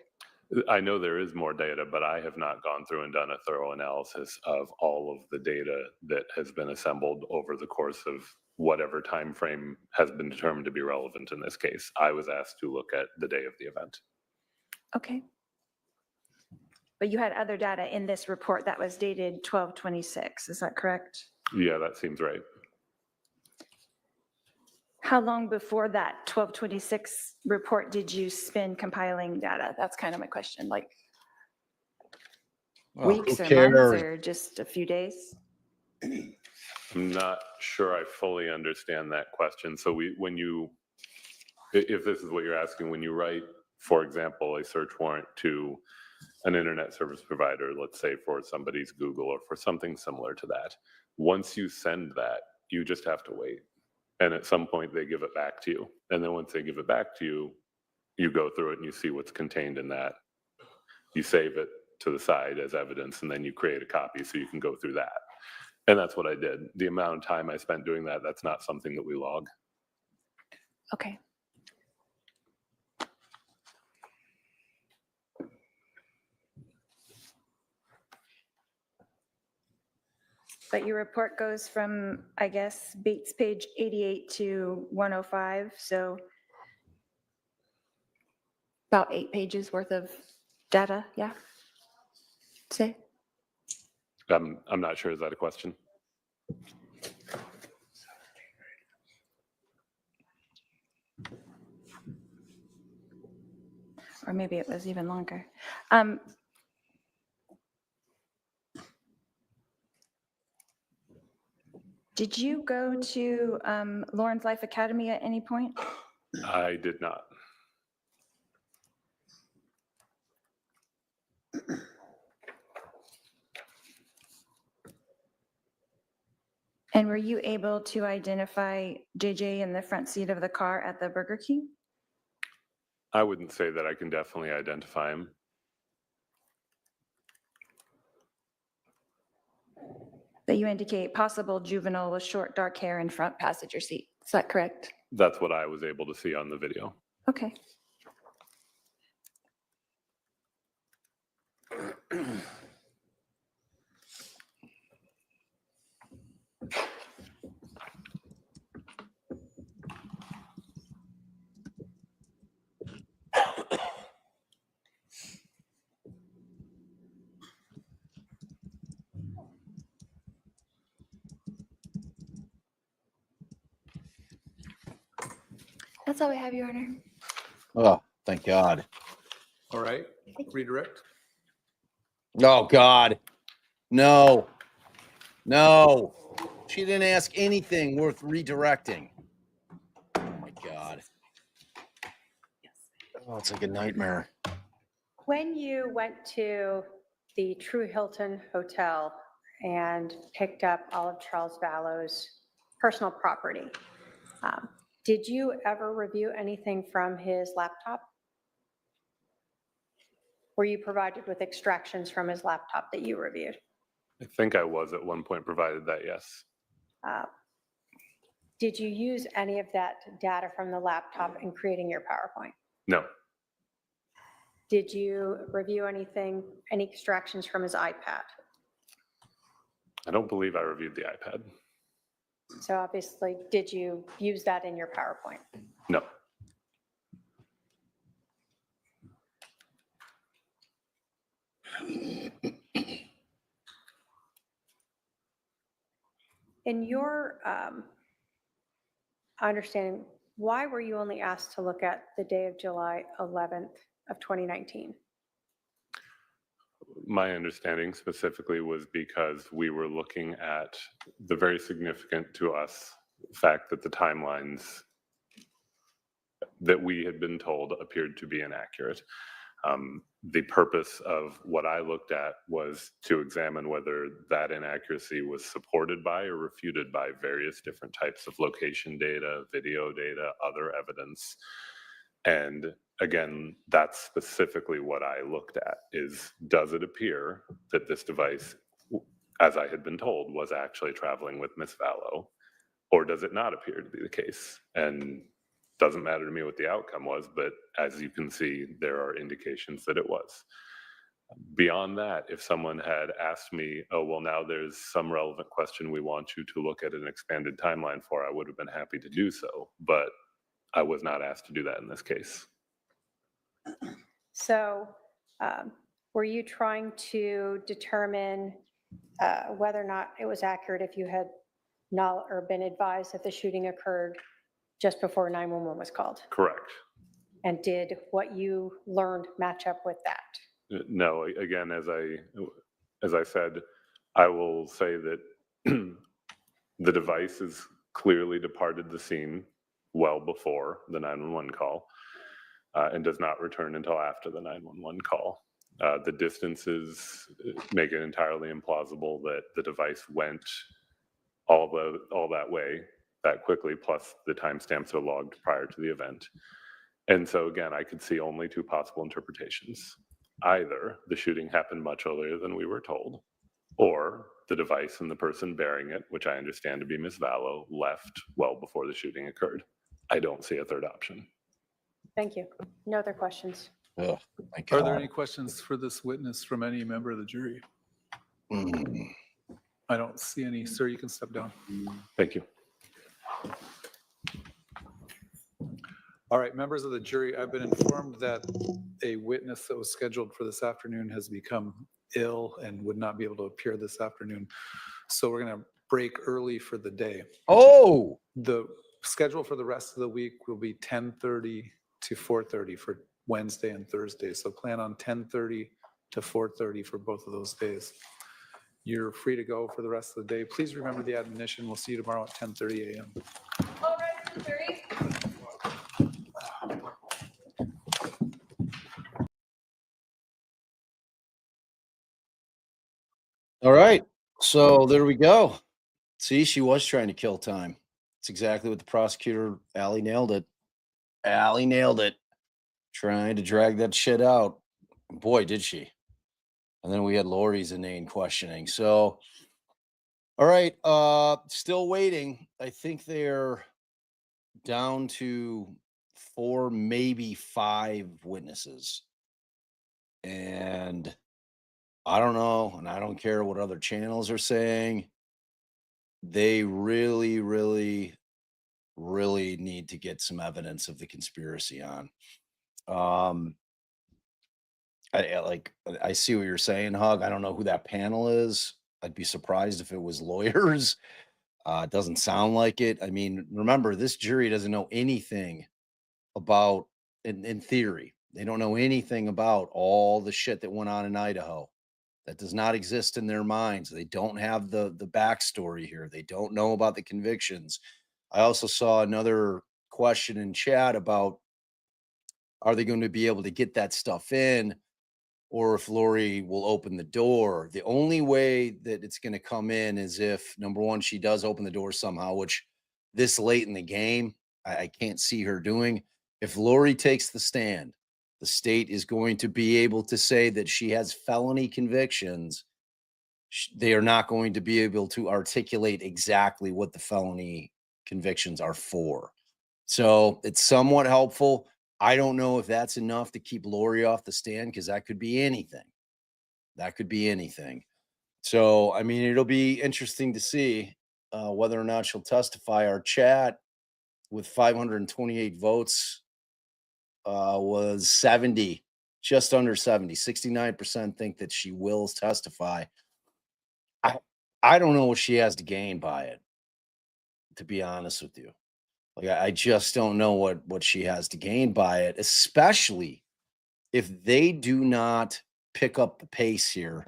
[SPEAKER 4] I know there is more data, but I have not gone through and done a thorough analysis of all of the data that has been assembled over the course of whatever time frame has been determined to be relevant in this case. I was asked to look at the day of the event.
[SPEAKER 6] Okay. But you had other data in this report that was dated 12/26, is that correct?
[SPEAKER 4] Yeah, that seems right.
[SPEAKER 6] How long before that 12/26 report did you spend compiling data? That's kind of my question, like
[SPEAKER 1] Well,
[SPEAKER 6] weeks
[SPEAKER 1] who
[SPEAKER 6] or months
[SPEAKER 1] cares?
[SPEAKER 6] or just a few days?
[SPEAKER 4] I'm not sure I fully understand that question. So if this is what you're asking, when you write, for example, a search warrant to an internet service provider, let's say for somebody's Google or for something similar to that, once you send that, you just have to wait. And at some point they give it back to you. And then once they give it back to you, you go through it and you see what's contained in that. You save it to the side as evidence, and then you create a copy so you can go through that. And that's what I did. The amount of time I spent doing that, that's not something that we log.
[SPEAKER 6] Okay. But your report goes from, I guess, Bates page 88 to 105, so about 8 pages worth of data, yeah? Say?
[SPEAKER 4] I'm not sure, is that a question?
[SPEAKER 6] Or maybe it was even longer. Did you go to Lawrence Life Academy at any point?
[SPEAKER 4] I did not.
[SPEAKER 6] And were you able to identify JJ in the front seat of the car at the Burger King?
[SPEAKER 4] I wouldn't say that I can definitely identify him.
[SPEAKER 6] That you indicate possible juvenile with short dark hair in front passenger seat. Is that correct?
[SPEAKER 4] That's what I was able to see on the video.
[SPEAKER 6] Okay. That's all we have, Your Honor.
[SPEAKER 1] Oh, thank God.
[SPEAKER 2] All right, redirect.
[SPEAKER 1] Oh, God. No. No. She didn't ask anything worth redirecting. Oh, my God. Oh, it's like a nightmare.
[SPEAKER 3] When you went to the True Hilton Hotel and picked up all of Charles Vallow's personal property, did you ever review anything from his laptop? Were you provided with extractions from his laptop that you reviewed?
[SPEAKER 4] I think I was at one point provided that, yes.
[SPEAKER 3] Did you use any of that data from the laptop in creating your PowerPoint?
[SPEAKER 4] No,
[SPEAKER 3] Did you review anything, any extractions from his iPad?
[SPEAKER 4] I don't believe I reviewed the iPad.
[SPEAKER 3] So obviously, did you use that in your PowerPoint?
[SPEAKER 4] No.
[SPEAKER 3] In your understanding, why were you only asked to look at the day of July 11th of 2019?
[SPEAKER 4] My understanding specifically was because we were looking at the very significant to us fact that the timelines that we had been told appeared to be inaccurate. The purpose of what I looked at was to examine whether that inaccuracy was supported by or refuted by various different types of location data, video data, other evidence. And again, that's specifically what I looked at is, does it appear that this device, as I had been told, was actually traveling with Miss Vallow, or does it not appear to be the case? And doesn't matter to me what the outcome was, but as you can see, there are indications that it was. Beyond that, if someone had asked me, oh, well, now there's some relevant question we want you to look at an expanded timeline for, I would have been happy to do so, but I was not asked to do that in this case.
[SPEAKER 3] So were you trying to determine whether or not it was accurate if you had not or been advised that the shooting occurred just before 911 was called?
[SPEAKER 4] Correct.
[SPEAKER 3] And did what you learned match up with that?
[SPEAKER 4] No, again, as I said, I will say that the device has clearly departed the scene well before the 911 call and does not return until after the 911 call. The distances make it entirely implausible that the device went all that way that quickly, plus the timestamps are logged prior to the event. And so again, I could see only two possible interpretations. Either the shooting happened much earlier than we were told, or the device and the person bearing it, which I understand to be Ms. Vallow, left well before the shooting occurred. I don't see a third option.
[SPEAKER 3] Thank you. No other questions?
[SPEAKER 1] Ugh, thank
[SPEAKER 2] Are there
[SPEAKER 1] God.
[SPEAKER 2] any questions for this witness from any member of the jury?
[SPEAKER 1] Mm.
[SPEAKER 2] I don't see any. Sir, you can step down.
[SPEAKER 4] Thank you.
[SPEAKER 2] All right, members of the jury, I've been informed that a witness that was scheduled for this afternoon has become ill and would not be able to appear this afternoon. So we're going to break early for the day.
[SPEAKER 1] Oh,
[SPEAKER 2] The schedule for the rest of the week will be 10:30 to 4:30 for Wednesday and Thursday. So plan on 10:30 to 4:30 for both of those days. You're free to go for the rest of the day. Please remember the admonition. We'll see you tomorrow at 10:30 a.m.
[SPEAKER 5] All right, for the jury.
[SPEAKER 1] all right. So there we go. See, she was trying to kill time. It's exactly what the prosecutor, Allie, nailed it. Allie nailed it. Trying to drag that shit out. Boy, did she. And then we had Lori's inane questioning. So, all right. Still waiting. I think they're down to 4, maybe 5 witnesses. And I don't know, and I don't care what other channels are saying. They really, really, really need to get some evidence of the conspiracy on. I see what you're saying, Hug. I don't know who that panel is. I'd be surprised if it was lawyers. It doesn't sound like it. I mean, remember, this jury doesn't know anything about, in theory, they don't know anything about all the shit that went on in Idaho. That does not exist in their minds. They don't have the backstory here. They don't know about the convictions. I also saw another question in chat about, are they going to be able to get that stuff in, or if Lori will open the door? The only way that it's going to come in is if, number one, she does open the door somehow, which this late in the game, I can't see her doing. If Lori takes the stand, the state is going to be able to say that she has felony convictions. They are not going to be able to articulate exactly what the felony convictions are for. So it's somewhat helpful. I don't know if that's enough to keep Lori off the stand, because that could be anything. That could be anything. So, I mean, it'll be interesting to see whether or not she'll testify. Our chat with 528 votes was 70, just under 70. 69% think that she will testify. I don't know what she has to gain by it, to be honest with you. Like, I just don't know what she has to gain by it, especially if they do not pick up the pace here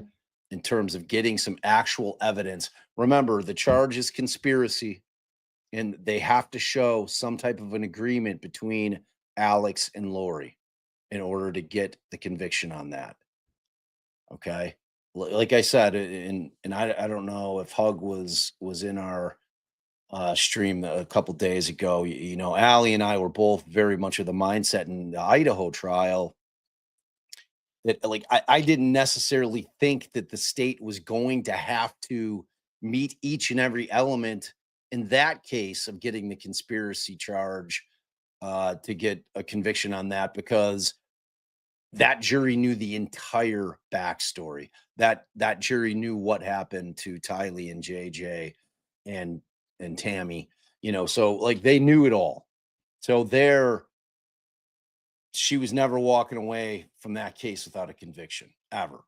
[SPEAKER 1] in terms of getting some actual evidence. Remember, the charge is conspiracy, and they have to show some type of an agreement between Alex and Lori in order to get the conviction on that. Okay. Like I said, and I don't know if Hug was in our stream a couple days ago. You know, Allie and I were both very much of the mindset in the Idaho trial that, like, I didn't necessarily think that the state was going to have to meet each and every element in that case of getting the conspiracy charge to get a conviction on that, because that jury knew the entire backstory. That jury knew what happened to Tylee and JJ and Tammy, you know, so like they knew it all. So she was never walking away from that case without a conviction, ever.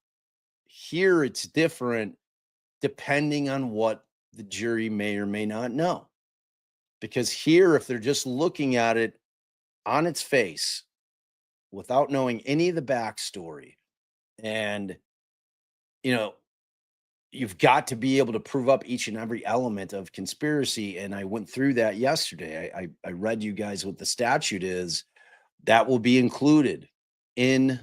[SPEAKER 1] Here, it's different depending on what the jury may or may not know. Because here, if they're just looking at it on its face without knowing any of the backstory, and, you know, you've got to be able to prove up each and every element of conspiracy. And I went through that yesterday. I read you guys what the statute is that will be included in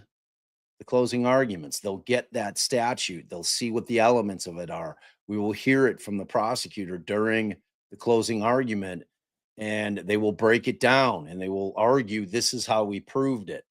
[SPEAKER 1] the closing arguments. They'll get that statute. They'll see what the elements of it are. We will hear it from the prosecutor during the closing argument, and they will break it down and they will argue this is how we proved it.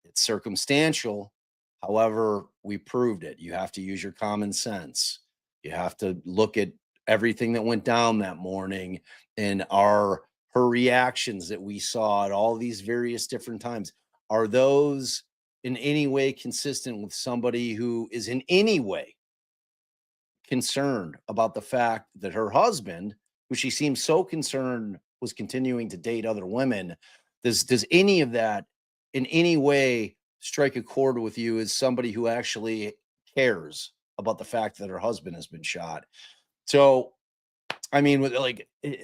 [SPEAKER 1] It's circumstantial. However, we proved it. You have to use your common sense. You have to look at everything that went down that morning and her reactions that we saw at all these various different times. Are those in any way consistent with somebody who is in any way concerned about the fact that her husband, who she seems so concerned was continuing to date other women? Does any of that in any way strike a chord with you as somebody who actually cares about the fact that her husband has been shot? So, I mean,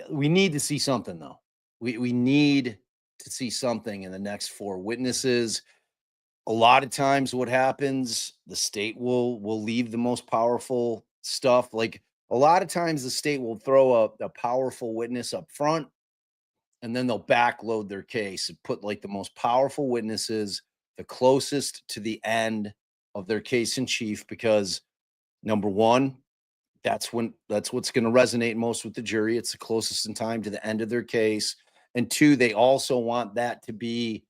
[SPEAKER 1] we need to see something, though. We need to see something in the next 4 witnesses. A lot of times what happens, the state will leave the most powerful stuff. Like, a lot of times the state will throw a powerful witness up front, and then they'll backload their case and put like the most powerful witnesses, the closest to the end of their case in chief, because number one, that's what's going to resonate most with the jury. It's the closest in time to the end of their case. And 2, they also want that to be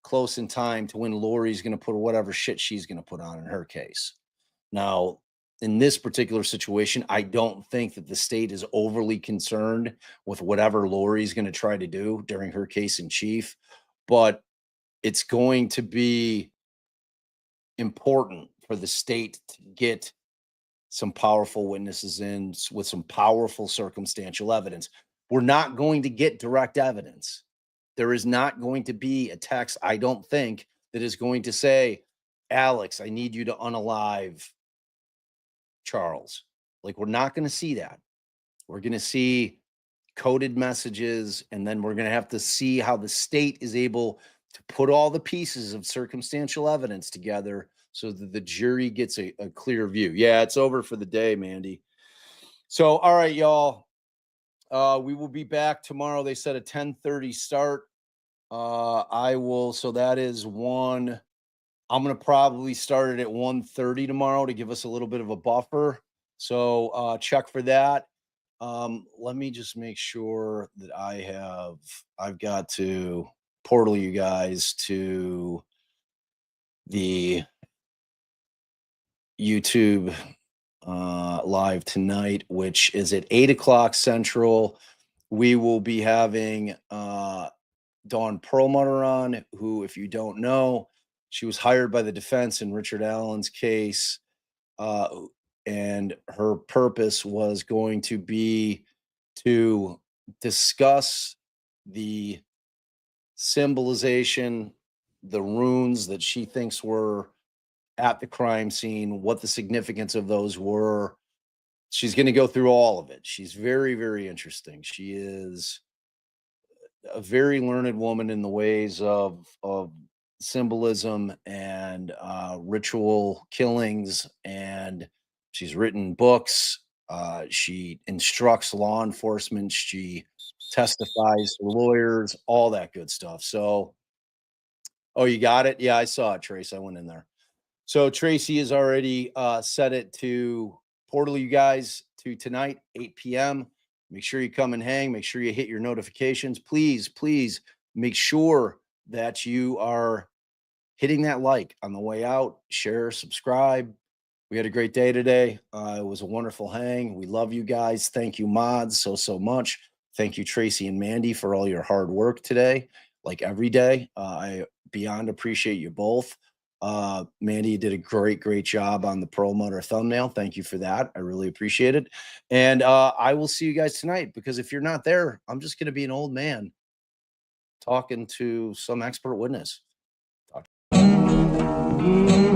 [SPEAKER 1] close in time to when Lori's going to put whatever shit she's going to put on in her case. Now, in this particular situation, I don't think that the state is overly concerned with whatever Lori's going to try to do during her case in chief, but it's going to be important for the state to get some powerful witnesses in with some powerful circumstantial evidence. We're not going to get direct evidence. There is not going to be a text, I don't think, that is going to say, Alex, I need you to unalive Charles. Like, we're not going to see that. We're going to see coded messages, and then we're going to have to see how the state is able to put all the pieces of circumstantial evidence together so that the jury gets a clear view. Yeah, it's over for the day, Mandy. So, all right, y'all. We will be back tomorrow. They said a 10:30 start. So that is one. I'm going to probably start it at 1:30 tomorrow to give us a little bit of a buffer. So check for that. Let me just make sure that I've got to portal you guys to the YouTube live tonight, which is at 8:00 Central. We will be having Dawn Perlmutter on, who, if you don't know, she was hired by the defense in Richard Allen's case, and her purpose was going to be to discuss the symbolization, the runes that she thinks were at the crime scene, what the significance of those were. She's going to go through all of it. She's very, very interesting. She is a very learned woman in the ways of symbolism and ritual killings, and she's written books. She instructs law enforcement. She testifies to lawyers, all that good stuff. So, oh, you got it? Yeah, I saw it, Trace. I went in there. So Tracy has already set it to portal you guys to tonight, 8 p.m. Make sure you come and hang. Make sure you hit your notifications. Please, please make sure that you are hitting that like on the way out. Share, subscribe. We had a great day today. It was a wonderful hang. We love you guys. Thank you, mods, so much. Thank you, Tracy and Mandy, for all your hard work today, like every day. I beyond appreciate you both. Mandy, you did a great job on the Perlmutter thumbnail. Thank you for that. I really appreciate it. And I will see you guys tonight, because if you're not there, I'm just going to be an old man talking to some expert witness.
[SPEAKER 7] Mm-hmm.